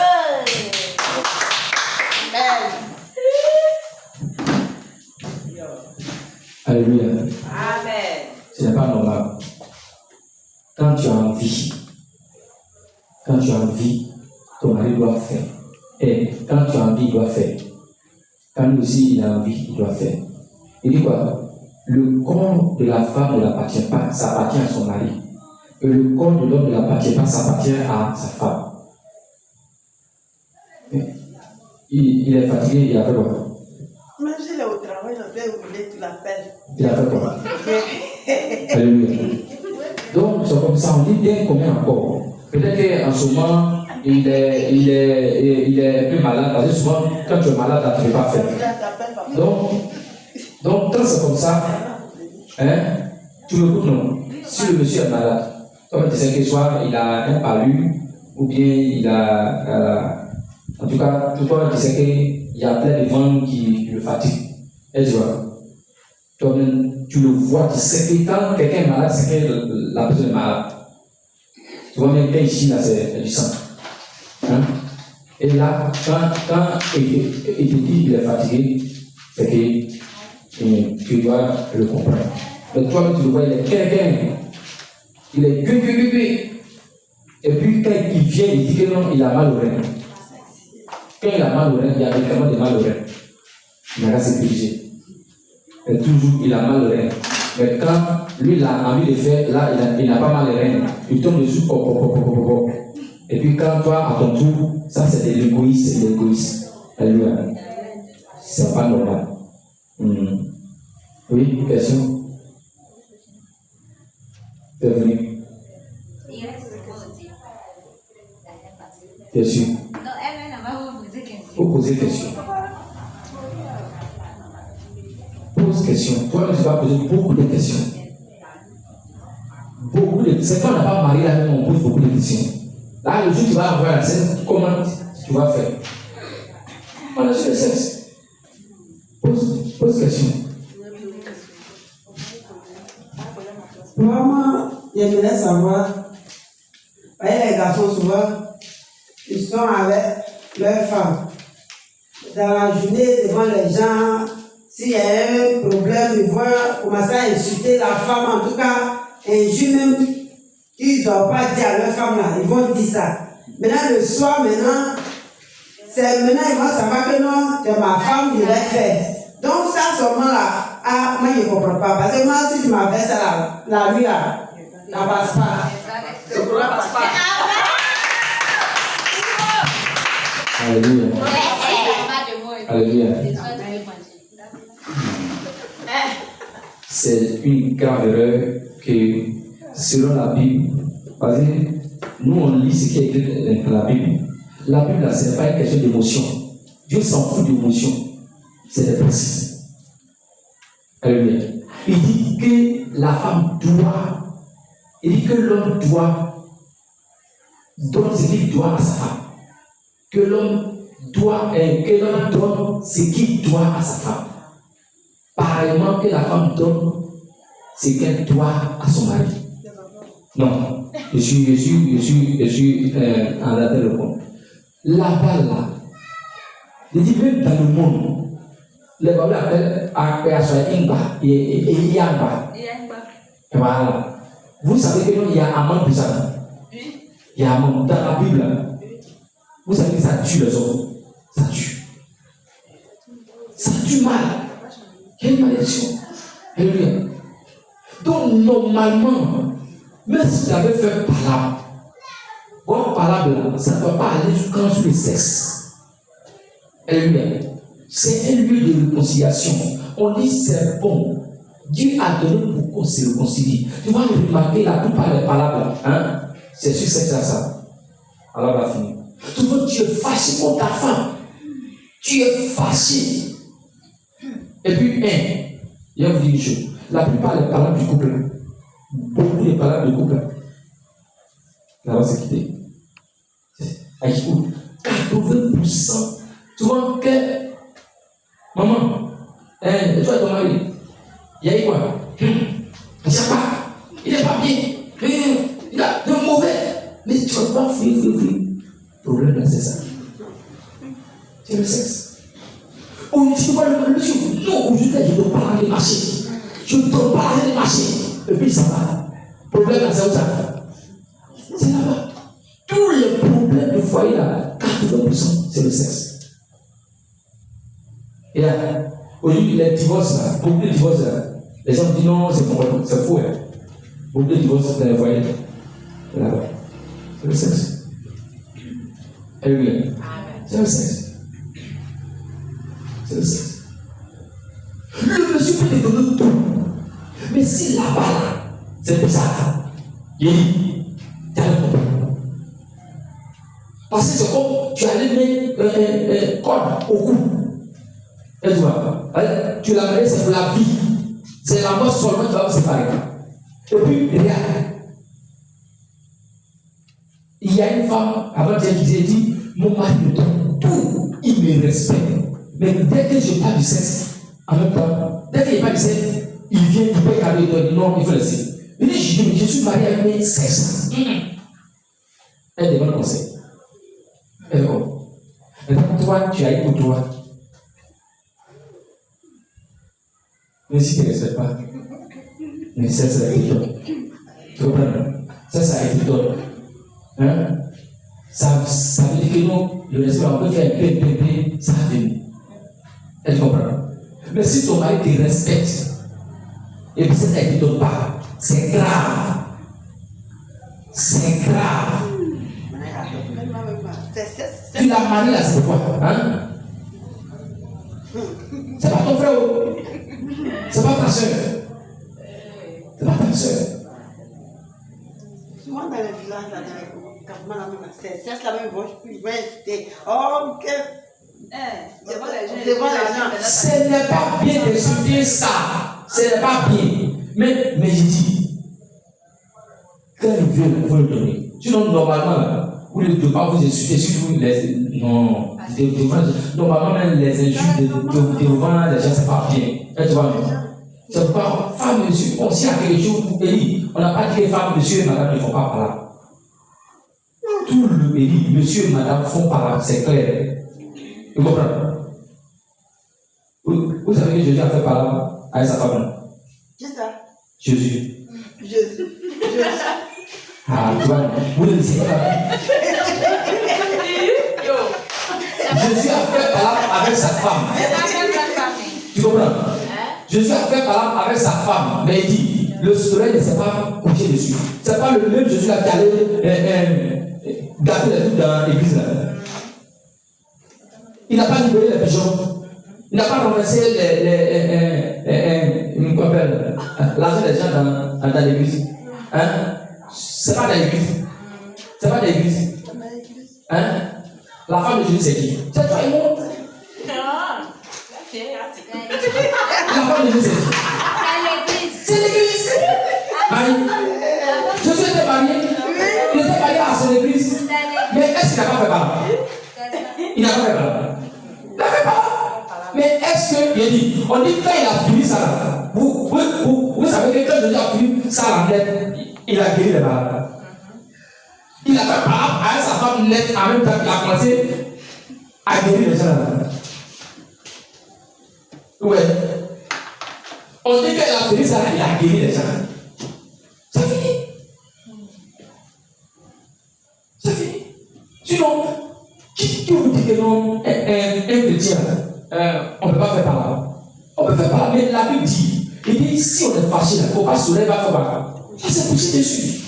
Alléluia. Amen. Ce n'est pas normal. Quand tu as envie, ton mari doit faire. Et quand tu as envie, il doit faire. Quand lui aussi il a envie, il doit faire. Il dit quoi? Le corps de la femme ne l'appartient pas, ça appartient à son mari. Et le corps de l'homme ne l'appartient pas, ça appartient à sa femme. Il est fatigué, il a fait quoi? Même s'il est au travail, il va oublier, tu l'appelles. Il a fait quoi? Alléluia. Donc, c'est comme ça, on dit bien combien encore. Peut-être qu'en ce moment, il est plus malade, parce que souvent, quand tu es malade, tu ne peux pas faire. Donc, quand c'est comme ça, tu me écoutes, non? Si le monsieur est malade, comme tu sais que soit il a un palu, ou bien il a. En tout cas, toi, tu sais qu'il il y a plein de vents qui le fatiguent. Et tu vois, toi-même, tu le vois, tu sais que quand quelqu'un est malade, c'est que la personne est malade. Tu vois, même quand ici, là, c'est du sang. Hein? Et là, quand il te dit qu'il est fatigué, c'est que tu dois le comprendre. Mais toi, tu le vois, il est quelqu'un. Il est gué. Et puis, quand il vient, il dit que non, il a mal au rein. Quand il a mal au rein, il y a vraiment des mal au rein. Mais là, c'est péché. Et toujours, il a mal au rein. Mais quand lui, il a envie de faire, là, il n'a pas mal au rein. Il tombe dessus, Et puis, quand toi, à ton tour, ça, c'est de l'égoïsme. Alléluia. C'est pas normal. Oui, question? T'es venu? Bien sûr. Non, elle m'a posé question. Faut poser question. Pose question. Toi, tu vas poser beaucoup de questions. C'est quand on n'a pas marié là, on pose beaucoup de questions. Là, le jour où tu vas avoir la scène, comment tu vas faire? On est sur le sexe. Pose question. Moi, j'aimerais savoir, les garçons souvent, ils sont avec leurs femmes. Dans la journée, devant les gens, s'il y a un problème, ils vont commencer à insulter la femme, en tout cas, injure même, ils ne doivent pas dire à leur femme là, ils vont dire ça. Maintenant, le soir, c'est maintenant, ils vont savoir que non, c'est ma femme, je l'ai fait. Donc, ça, seulement là, moi, je ne comprends pas. Parce que moi, si tu m'as fait ça là, la nuit là, ça ne passe pas. Le problème ne passe pas. Alléluia. Alléluia. C'est une grave erreur que, selon la Bible, parce que nous on lit ce qui est écrit dans la Bible. La Bible, ce n'est pas une question d'émotion. Dieu s'en fout d'émotion. C'est des principes. Alléluia. Il dit que la femme doit, il dit que l'homme doit donner ce qu'il doit à sa femme. Que l'homme donne ce qu'il doit à sa femme. Pareillement que la femme donne ce qu'elle doit à son mari. Non, je suis en train de répondre. Là-bas, là, il dit même dans le monde, les Bibles appellent Ingba et Yangba. Voilà. Vous savez qu'il y a un manque de ça. Il y a un manque dans la Bible. Vous savez que ça tue les hommes. Ça tue. Ça tue mal. Quelle malédiction. Alléluia. Donc, normalement, même si tu avais fait palabre, ça ne doit pas aller sur le sexe. Alléluia. C'est un lieu de réconciliation. On dit c'est bon. Dieu a donné pour qu'on se réconcilie. Tu vas remarquer la plupart des palabres, hein? C'est sur sexe à ça. Alors, on va finir. Tu vois, tu es fâché contre ta femme. Tu es fâché. Et puis, je vais vous dire une chose. La plupart des palabres du couple, beaucoup de palabres du couple, là, on va se quitter. Écoute, 80%, tu vois que, maman, tu vois ton mari, il y a eu quoi? Il ne sait pas, il n'est pas bien, il a de mauvais, mais tu ne vas pas fuir. Le problème là, c'est ça. C'est le sexe. Oh, tu ne peux pas le monsieur. Non, aujourd'hui, je ne dois pas aller marcher. Je ne dois pas aller marcher. Et puis ça va. Le problème là, c'est où ça? C'est là-bas. Tous les problèmes du foyer là, 80%, c'est le sexe. Et là, aujourd'hui, les divorces là, beaucoup de divorces là, les gens disent non, c'est faux. Hein. Beaucoup de divorces dans les foyers. C'est là-bas. C'est le sexe. Alléluia. C'est le sexe. C'est le sexe. Le monsieur peut te donner tout. Mais si là-bas, c'est bizarre. Il dit, tu as le problème. Parce que c'est comme tu allais mettre une corde au cou. Et tu vois, tu l'as mis, c'est pour la vie. C'est la mort seulement qui va vous séparer. Et puis, regarde. Il y a une femme, avant qu'elle disait, dit, mon mari me donne tout, il me respecte. Mais dès que je parle du sexe, en même temps, dès qu'il parle du sexe, il vient, il peut carrer, il dit non, il faut laisser. Il dit, je dis, mais je suis marié avec mes sexe. Elle demande conseil. Et bon. Maintenant, toi, tu as eu pour toi. Mais si tu ne respectes pas, mais ça a été donné. Tu comprends? Ça a été donné. Hein? Ça veut dire que nous, le respect, on peut faire un peu, ça va venir. Elle comprend. Mais si ton mari te respecte, et puis ça ne te donne pas, c'est grave. C'est grave. Tu l'as marié là, c'est quoi? Hein? C'est pas ton frère, c'est pas ta soeur. C'est pas ta soeur. Souvent dans les villages, là, c'est la même voix, ils vont inciter. Oh, que. Devant les gens. Ce n'est pas bien d'insulter ça. Ce n'est pas bien. Mais je dis, quand il veut, il faut le donner. Sinon, normalement, vous ne devez pas vous insulter, surtout les. Non. Normalement, même les injures devant les gens, c'est pas bien. Tu vois, c'est pourquoi, femme, monsieur, on s'y a quelque chose pour Élie. On n'a pas dit que femme, monsieur et madame ne font pas par là. Tout le Élie, monsieur et madame font par là, c'est clair. Vous comprenez? Vous savez que Jésus a fait par là avec sa femme? Qui ça? Jésus. Jésus. Ah, tu vois, vous ne le savez pas. Jésus a fait par là avec sa femme. Tu comprends? Jésus a fait par là avec sa femme. Mais il dit, le soleil ne s'est pas couché dessus. Ce n'est pas le même Jésus qui allait gâter les trucs dans l'église là. Il n'a pas libéré les pigeons. Il n'a pas renversé l'argent des gens dans l'église. Hein? C'est pas dans l'église. C'est pas dans l'église. Hein? La femme de Jésus, c'est qui? C'est toi et moi. La femme de Jésus, c'est qui? C'est l'église. Jésus était marié. Il était marié à son église. Mais est-ce qu'il n'a pas fait par là? Il n'a pas fait par là. Il n'a fait par là. Mais est-ce que, il dit, on dit quand il a fini ça, vous savez que quand Jésus a fini ça en net, il a guéri les malades. Il a fait par avec sa femme nette en même temps qu'il a commencé à guérir les gens. Ouais. On dit qu'il a fini ça, il a guéri les gens. C'est fini. C'est fini. Sinon, qui vous dit que non, un chrétien, on ne peut pas faire par là. On peut faire par là. Mais la Bible dit, il dit, si on est fâché, il ne faut pas se lever à faire par là. Il s'est couché dessus.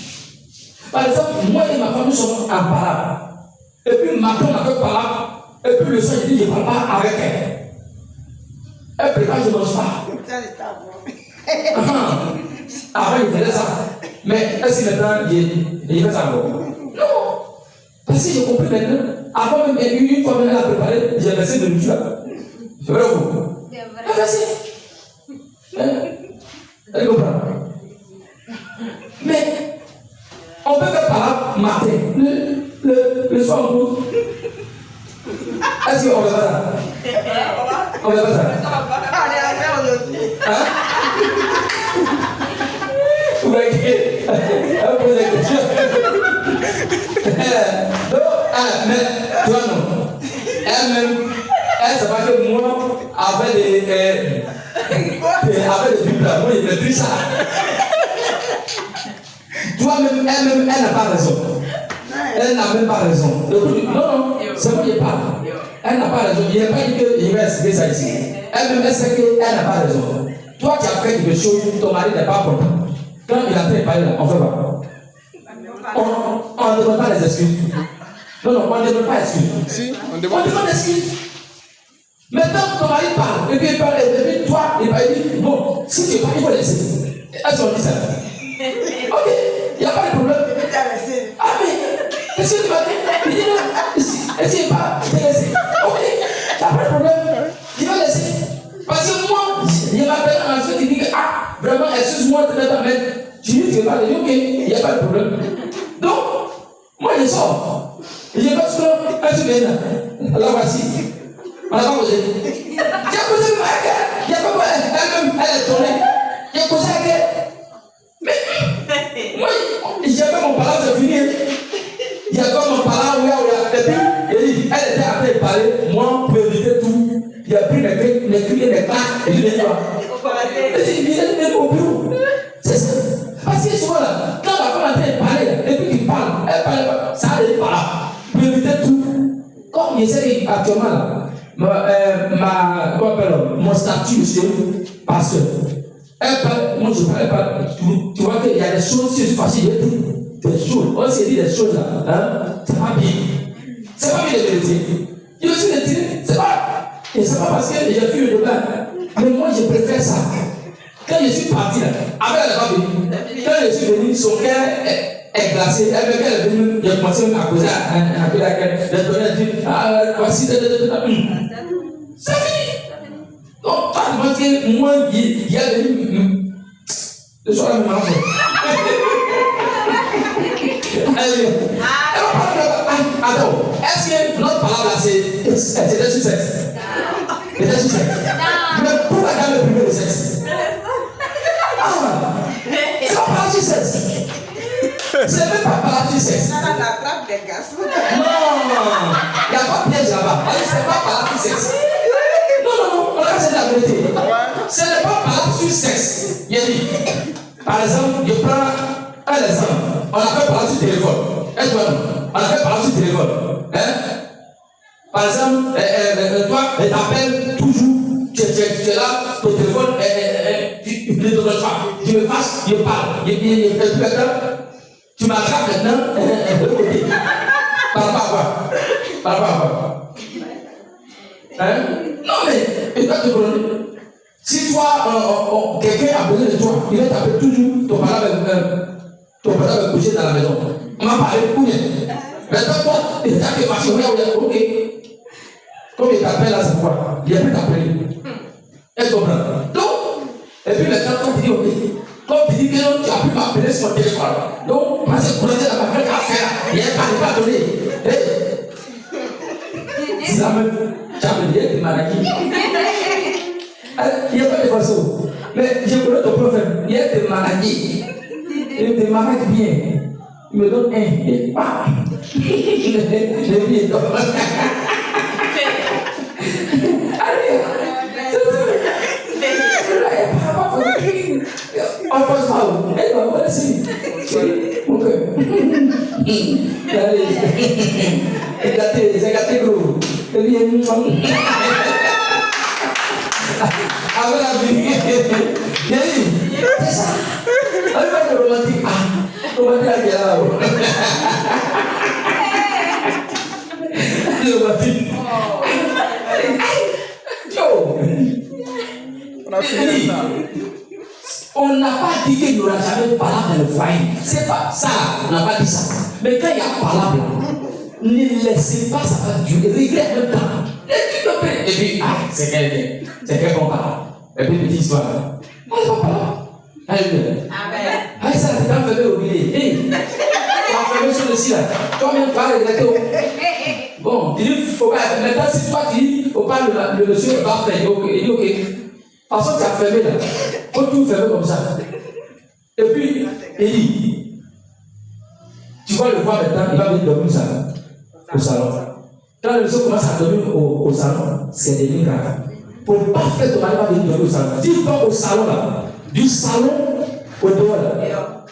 Par exemple, moi et ma femme, nous sommes en parole. Et puis maintenant, on a fait par là. Et puis le soir, il dit, je ne parle pas avec elle. Elle prépare, je ne mange pas. Avant, il faisait ça. Mais est-ce que maintenant, il fait ça encore? Non. Parce que j'ai compris maintenant. Avant, même une fois, elle a préparé, j'ai versé de l'huile là. C'est vrai ou vous? Elle a versé. Elle comprend. Mais, on peut faire par là matin. Le soir, on peut. Est-ce qu'on va faire ça? On va faire ça. On est à faire aujourd'hui. Hein? Vous voyez? Elle pose des questions. Mais, tu vois, non. Elle-même, elle sait pas que moi, avec des bibles là, moi, il me dit ça. Toi-même, elle-même, elle n'a pas raison. Elle n'a même pas raison. Non, c'est moi qui parle. Elle n'a pas raison. Il n'a pas dit qu'il va expliquer ça ici. Elle-même, elle sait qu'elle n'a pas raison. Toi qui as fait quelque chose, ton mari n'est pas content. Quand il a fait parler là, on fait pas. On ne demande pas les excuses. Non, on ne demande pas d'excuses. Si, on On demande. demande des excuses. Maintenant, ton mari parle, et puis il parle, et puis toi, il dit, bon, si tu parles, il faut laisser. Est-ce qu'on dit ça? Ok, il n'y a pas de problème. Ah, mais, est-ce que tu vas dire? Il dit non, est-ce qu'il n'est pas laissé? Ok, il n'y a pas de problème. Il va laisser. Parce que moi, il y a ma personne qui dit que, ah, vraiment, excuse-moi, tu dis que tu vas dire, ok, il n'y a pas de problème. Donc, moi, je sors. Et je passe sur un souvenir. Là, voici. On n'a pas posé. J'ai posé avec elle. Il y a pas quoi, elle-même, elle est tournée. J'ai posé avec elle. Mais moi, j'ai fait mon parlant, c'est fini. Il y a comme mon parlant, oui. Et puis, elle était en train de parler, moi, pour éviter tout. Il a pris les clés, les claques, et il est là. Il est au bureau. C'est ça. Parce que souvent là, quand la femme est en train de parler, et puis qu'il parle, elle parle, ça n'arrive pas là. Pour éviter tout. Comme j'essaie actuellement là, mon statut, c'est pasteur. Elle parle, moi je parle, elle parle. Tu vois qu'il y a des choses, c'est facile de dire. Des choses, on s'est dit des choses là, hein, c'est pas bien. C'est pas bien de vérité. Il aussi de dire, c'est pas. Et c'est pas parce que j'ai vu le blanc. Mais moi je préfère ça. Quand je suis parti là, après elle n'est pas venue. Quand je suis venu, son cœur est glacé. Elle est venue, j'ai commencé à causer à laquelle. Je donnais à dire, voici, c'est fini. Donc, pas de que moi, il y a venu. Le soir, elle m'a fait. Attends, est-ce que notre parole là, c'est des succès? C'est des succès. Mais pourquoi quand le privé de sexe? C'est pas par la sexe. C'est même pas par la sexe. Ça attrape des garçons. Non, il n'y a pas de piège là-bas. C'est pas par la sexe. Non, c'est la vérité. Ce n'est pas par la sexe. Il a dit, par exemple, je prends un exemple. On a fait par la téléphone. On a fait par la téléphone. Hein? Par exemple, toi, t'appelles toujours. Tu es là, ton téléphone, tu ne te donnes pas. Tu me fasses, je parle. Tu m'attrapes maintenant, de l'autre côté. Par rapport à quoi? Par rapport à quoi? Hein? Non, mais, et toi, tu connais. Si toi, quelqu'un a besoin de toi, il va t'appeler toujours ton parent va coucher dans la maison. On m'a parlé, ou bien. Maintenant, toi, tu es fâché, ok. Comme il t'appelle là, c'est quoi? Il a pu t'appeler. Elle comprend. Donc, et puis maintenant, quand tu dis, ok, comme tu dis que tu as pu m'appeler sur mon téléphone. Donc, moi, c'est pour dire la même affaire. Il n'y a pas donné. C'est la même. Tu as me dit, il m'a dit. Il n'y a pas de façon. Mais je connais ton prophète. Il y a des maladies. Il te marque bien. Il me donne un. Et pas. Il me donne. Allez. On passe par où? Elle va voir ici. Ok. Allez. J'ai gâté gros. Et bien, avec la vie. C'est ça. Avec le romantique. Romantique à quel âge? Le romantique. Yo. On a fini ça. On n'a pas dit qu'il n'y aura jamais de palabre dans le foyer. C'est pas ça. On n'a pas dit ça. Mais quand il y a palabre, ne laissez pas ça durer. Regrette le temps. Et puis, c'est quel bon parole. Et puis, petite histoire. On n'est pas palabre. Amen. Ça, tu t'es enfermé au billet. Tu t'es enfermé sur le site là. Toi-même, tu vas regretter. Bon, il dit, faut pas. Maintenant, si toi, tu dis, faut pas le monsieur va faire. Il dit, ok. Parce que tu as fermé là. Faut tout fermer comme ça. Et puis, il dit, tu vas le voir maintenant, il va venir dormir au salon. Quand le monsieur commence à dormir au salon, c'est des lignes graves. Pour ne pas faire ton mari va venir dormir au salon. Si tu vas au salon là, du salon au dehors là.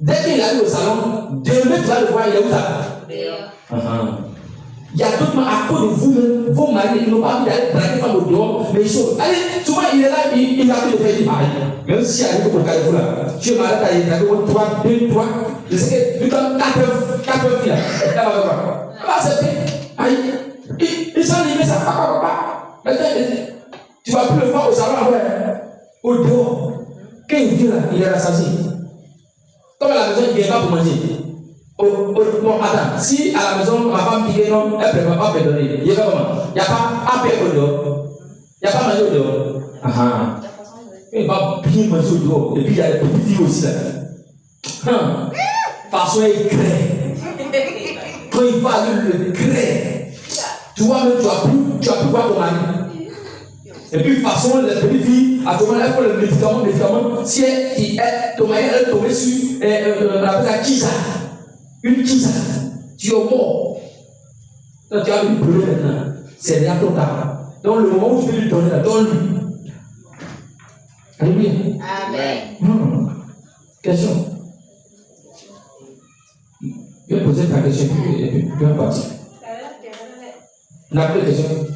Dès qu'il arrive au salon, demain tu vas le voir, il est où ça? Il y a d'autres à cause de vous-même, vos maris, ils n'ont pas envie d'aller draguer femme au dehors, mais ils sont. Allez, souvent il est là, il a envie de faire du mari. Même si il y a beaucoup de carrefour là, tu es malade, il y a 3, 2, 3, je sais que tu donnes 4 filles là. Là, c'est fait. Aïe, ils sont livrés ça, papa. Maintenant, tu vas plus le voir au salon, au dehors. Quand il vient là, il est rassasié. Comme à la maison, il ne vient pas pour manger. Bon, attends, si à la maison, ma femme dit que non, elle ne peut pas me donner. Il y a comment? Il n'y a pas à paix au dehors. Il n'y a pas manger au dehors. Il va bien manger au dehors. Et puis il y a les petites filles aussi là. Façon éclair. Quand il va le gré, tu Tu vois, même tu as pu voir ton mari. Et puis, de toute façon, les petites filles, à ce moment-là, elles font le médicament. Si ton mari est tombé sur la kisa, une kisa, tu es mort. Donc, tu as une brûlure maintenant. C'est déjà trop tard. Donc, le moment où tu peux lui donner, donne-lui. Alléluia. Amen. Question. Je vais poser ta question et puis tu vas partir. On a plus de questions.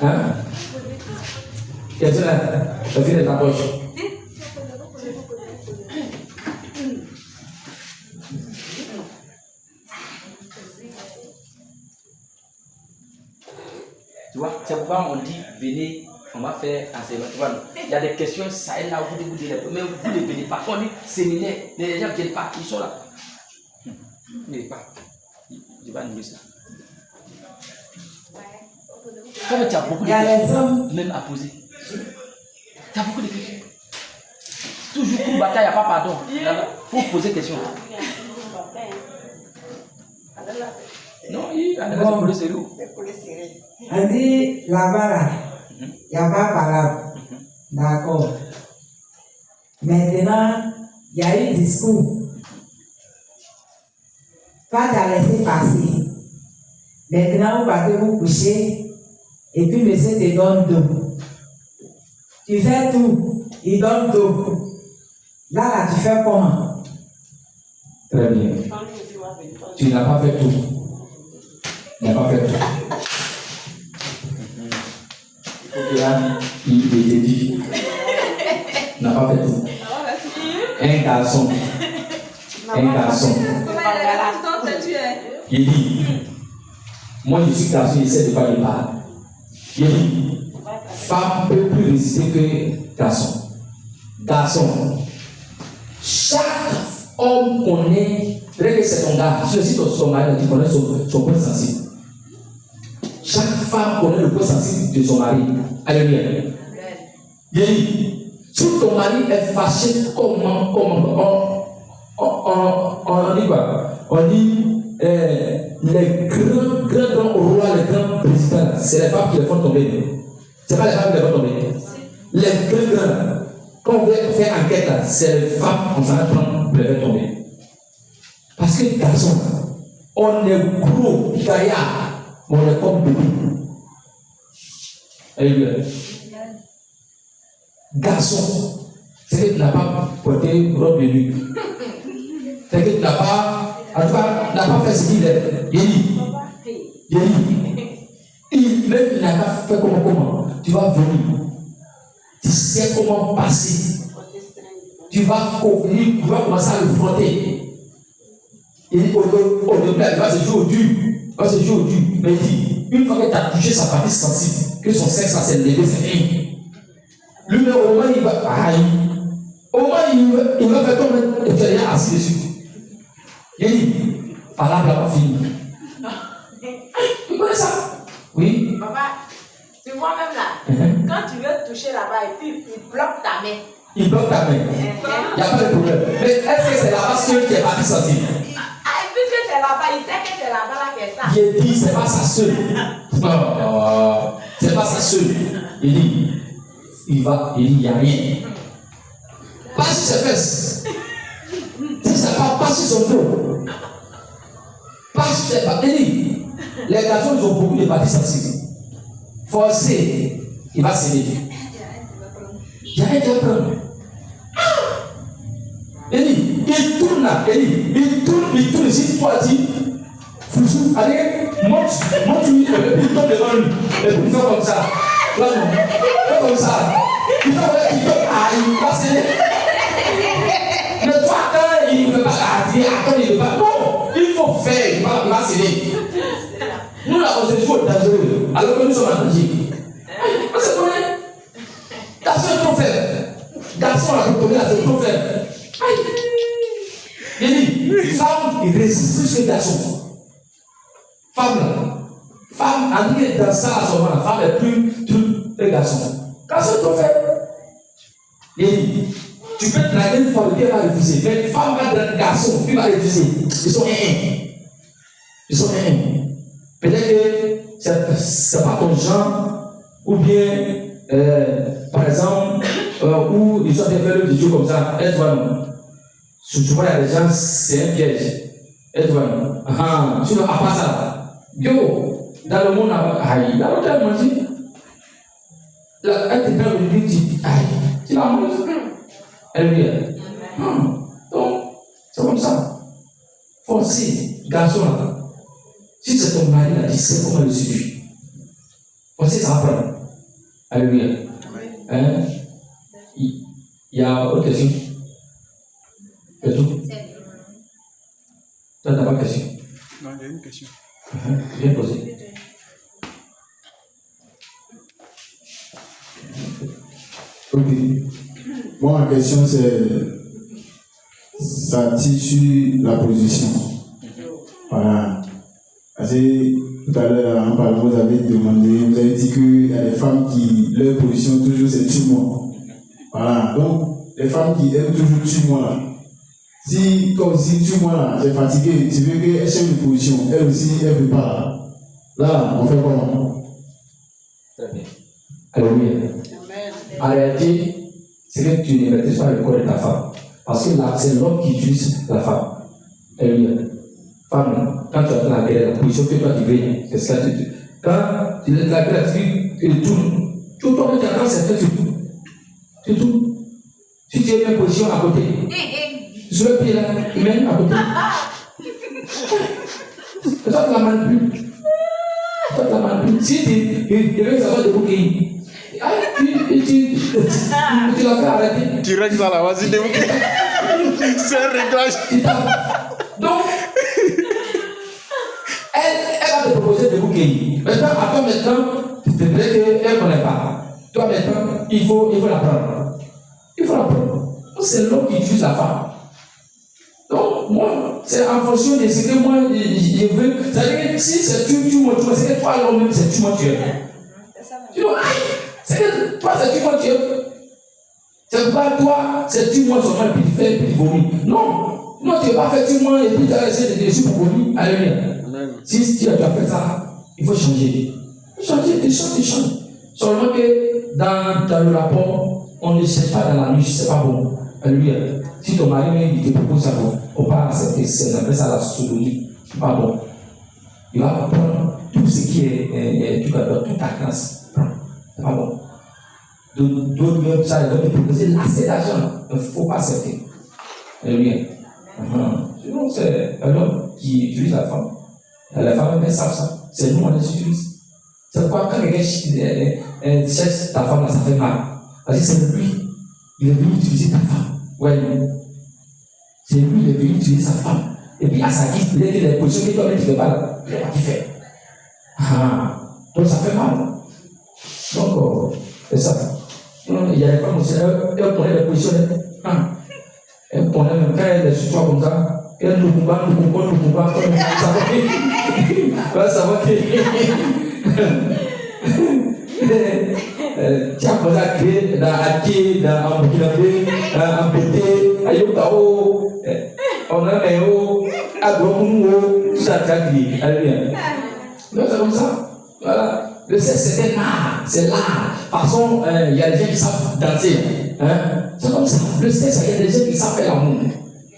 Hein? Question là. Le fil de ta poche. Tu vois, c'est pourquoi on dit venez, on va faire enseignement. Tu vois, il y a des questions, ça et là, vous dites, mais vous ne venez pas. On dit séminaire, les gens ne viennent pas, ils sont là. Ne venez pas. Je vais annuler ça. Comme tu as beaucoup de questions, même à poser. Tu as beaucoup de questions. Toujours pour bataille, il n'y a pas pardon. Pour poser des questions. Non, il y a des pour le sérieux. On dit là-bas, là, il n'y a pas parole. D'accord. Maintenant, il y a eu discours. Pas t'as laissé passer. Maintenant, vous partez vous coucher et puis monsieur te donne d'eau. Tu fais tout, il donne d'eau. Là, tu fais comment? Très bien. Tu n'as pas fait tout. Tu n'as pas fait tout. Il faut que là, il te dit. Tu n'as pas fait tout. Un garçon. Il dit, moi je suis garçon, il sait de quoi il parle. Il dit, femme peut plus résister que garçon. Garçon, chaque homme connaît, vrai que c'est ton gars, si c'est ton mari, tu connais son point sensible. Chaque femme connaît le point sensible de son mari. Alléluia. Il dit, si ton mari est fâché, comment on dit quoi? On dit les grands rois, les grands présidents, c'est les femmes qui les font tomber. Ce n'est pas les femmes qui les font tomber. Les grands, quand on veut faire enquête, c'est les femmes qu'on s'en prend pour les faire tomber. Parce que garçon, on est gros, gaillard, on est comme bébé. Alléluia. Garçon, c'est que tu n'as pas porté robe de nuit. C'est que tu n'as pas, en tout cas, tu n'as pas fait ce qu'il est. Même il n'a pas fait comment. Tu vas venir. Tu sais comment passer. Tu vas commencer à le frotter. Au début, il va se jouer au dur. Mais il dit, une fois que tu as touché sa partie sensible, que son sexe s'est levé, c'est fini. Lui, au moins, il va faire comme et tu es assis dessus. Il dit, par là, il va finir. Tu connais ça? Oui. Papa, tu vois même là, quand tu veux toucher là-bas et puis il bloque ta main. Il bloque ta main. Il n'y a pas de problème. Mais est-ce que c'est là-bas seul qui est parti sensible? Puisque c'est là-bas, il sait que c'est là-bas là qu'est ça. Il dit, c'est pas sa seule. Non, c'est pas sa seule. Il dit, il n'y a rien. Pas sur ses fesses. Si ça ne pas sur son dos. Pas sur ses pas. Il dit, les garçons ils ont beaucoup de parties sensibles. Forcé, il va céder. Il y a un qui va prendre. Il dit, il tourne là. Il tourne ici, toi dit, Fousou, allez, monte-lui, et puis tombe devant lui. Et puis il fait comme ça. Là, non. Fais comme ça. Il fait qu'il tombe, il va céder. Mais toi, quand il ne veut pas attendre, il ne veut pas. Non, il faut faire, il va céder. Nous, là, on se joue au dangereux, alors que nous sommes en danger. Parce que garçon est trop faible. Garçon, là, pour tomber là, c'est trop faible. Il dit, femme, il résiste plus que garçon. Femme, en dit que dans ça, à ce moment, la femme est plus que garçon. Garçon est trop faible. Il dit, tu peux draguer une femme, elle va refuser. Mais une femme va draguer un garçon, il va refuser. Ils sont un. Peut-être que c'est pas ton genre, ou bien, par exemple, où ils ont fait le vidéo comme ça, aide-toi. Souvent, il y a des gens, c'est un piège. Aide-toi. Sinon, à part ça, yo, dans le monde, aïe, dans l'hôtel, moi, je dis, elle te prend le dit, aïe, tu l'as mangé. Elle vient. Donc, c'est comme ça. Forcez, garçon là. Si c'est ton mari là, tu sais comment le suivre. Forcez, ça apprend. Alléluia. Hein? Il y a autre question? C'est tout? Toi, t'as pas de question? Non, j'ai une question. Bien posé. Ok. Moi, ma question, c'est ça tire sur la position. Voilà. Parce que tout à l'heure, en parlant, vous avez demandé, vous avez dit qu'il y a des femmes qui, leur position toujours, c'est tue-moi. Voilà. Donc, les femmes qui aiment toujours tue-moi là. Si, comme si tue-moi là, c'est fatigué, tu veux qu'elle change de position, elle aussi, elle ne veut pas. Là, on fait comment? Très bien. Alléluia. En réalité, c'est que tu ne maîtrises pas le corps de ta femme. Parce que là, c'est l'homme qui utilise la femme. Alléluia. Femme, quand tu as la guerre, la position que toi tu veux, c'est ça que tu. Quand tu es la guerre, tu tournes. Tu tournes, tu attends, c'est fait, tu tournes. Tu tournes. Si tu es en position à côté, sur le pied là, même à côté. Toi, tu la manipules. Toi, tu la manipules. Si tu veux savoir de bouquet, tu l'as fait arrêter. Tu règles ça là, vas-y, débouquer. C'est un réglage. Donc, elle va te proposer de bouquet. Maintenant, à toi maintenant, tu te plais qu'elle ne connaît pas. Toi maintenant, il faut l'apprendre. Il faut l'apprendre. C'est l'homme qui utilise la femme. Donc, moi, c'est en fonction de ce que moi je veux. C'est-à-dire que si c'est tu moi, c'est que toi, l'homme, c'est tu moi, tu es. Tu vois, c'est que toi, c'est tu moi, tu es. C'est pas toi, c'est tu moi, seulement, puis tu fais, puis tu vomis. Non. Non, tu n'as pas fait tu moi, et puis tu as essayé de dessus pour vomir. Alléluia. Si tu as fait ça, il faut changer. Il faut changer, tu changes. Seulement que dans le rapport, on ne cherche pas dans la nuit, c'est pas bon. Alléluia. Si ton mari même il te propose ça, on pas accepter, c'est appelle ça la sodomie. C'est pas bon. Il va prendre tout ce qui est toute ta classe. C'est pas bon. D'autres même ça, ils vont te proposer assez d'argent. Il ne faut pas accepter. Alléluia. Sinon, c'est l'homme qui utilise la femme. Les femmes même savent ça. C'est nous, on les utilise. C'est pourquoi quand quelqu'un cherche ta femme, là, ça fait mal. Parce que c'est lui. Il est venu utiliser ta femme. Ouais, c'est lui, il est venu utiliser sa femme. Et puis à sa guise, il est les positions que toi-même tu ne fais pas là. Il n'est pas qui fait. Donc ça fait mal. Donc, c'est ça. Il y a des femmes aussi, elles prenaient les positions. Elles prenaient même quand elles se soient comme ça. Elles nous combattent, ça va tu as posé à créer dans Ati, dans Burkinabé, en Bété, à Yokao, en Améo, à Bromoumou, tout ça, tu as créé. Alléluia. Donc c'est comme ça. Voilà. Le sexe, c'est un art. C'est l'art. De toute façon, il y a des gens qui savent danser. Hein? C'est comme ça. Le sexe, il y a des gens qui savent faire l'amour.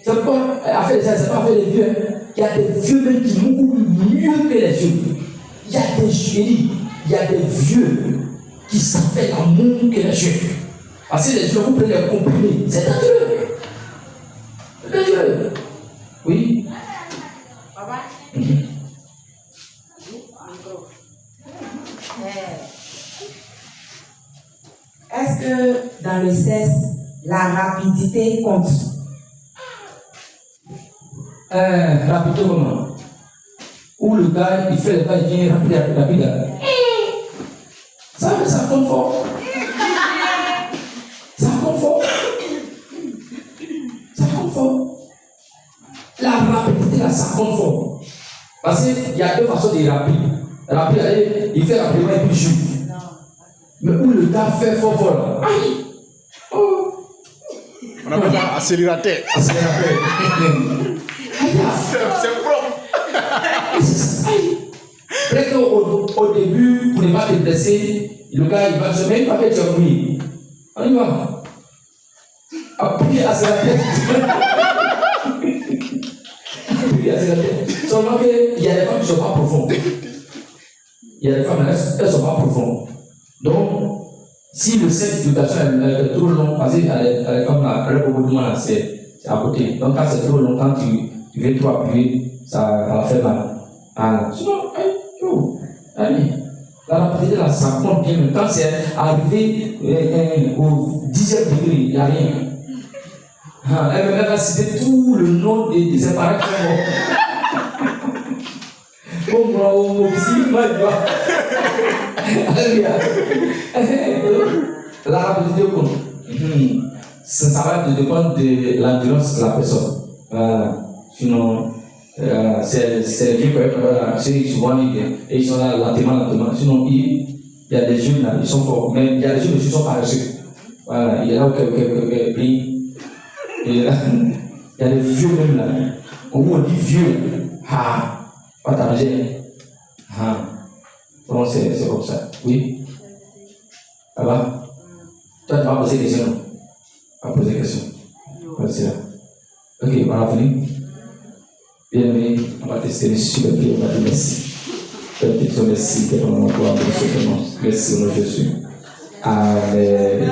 C'est pourquoi, c'est pas fait les vieux. Il y a des vieux même qui mourent mieux que les vieux. Il y a des chéris, il y a des vieux qui savent faire l'amour que les jeunes. Parce que les jeunes, vous prenez les comprimés. C'est dangereux. C'est dangereux. Oui. Papa. Est-ce que dans le sexe, la rapidité compte? Rapidité comment? Où le gars, il fait le pas, il vient rapide. Ça compte fort. Ça compte fort. Ça compte fort. La rapidité là, ça compte fort. Parce qu'il y a deux façons de rapide. Rapide, il fait rapidement et puis il joue. Mais où le gars fait fort là. Aïe! Oh! On appelle ça accélérateur. Accélérateur. C'est propre. Aïe! Peut-être qu'au début, pour ne pas te blesser, le gars il va se mettre, il va mettre un bruit. On y va. Appuyer à sa tête. Appuyer à sa tête. Seulement qu'il y a des femmes qui ne sont pas profondes. Il y a des femmes, elles ne sont pas profondes. Donc, si le set d'éducation est trop long, parce que les femmes là, le beaucoup là, c'est à côté. Donc, quand c'est trop long, quand tu veux trop appuyer, ça va faire mal. Ah, sinon, allez, la rapidité là, ça compte bien. Mais quand c'est arrivé au 10e degré, il n'y a rien. Elle va citer tout le nom des séparés qui sont morts. La rapidité compte. Ça va dépendre de l'endurance de la personne. Sinon, c'est les vieux qui souvent ils sont là lentement. Sinon, il y a des jeunes là, ils sont forts. Mais il y a des jeunes qui sont paresseux. Voilà, il y a là où il y a des vieux même là. Au moins, on dit vieux. Pas t'arranger. Donc, c'est comme ça. Oui. Ça va? Toi, tu vas poser des questions. Tu vas poser des questions. Merci là. Ok, on va finir. Bien aimé, on va tester le super pied. On va dire merci. Merci. Merci au nom de Jésus. Amen.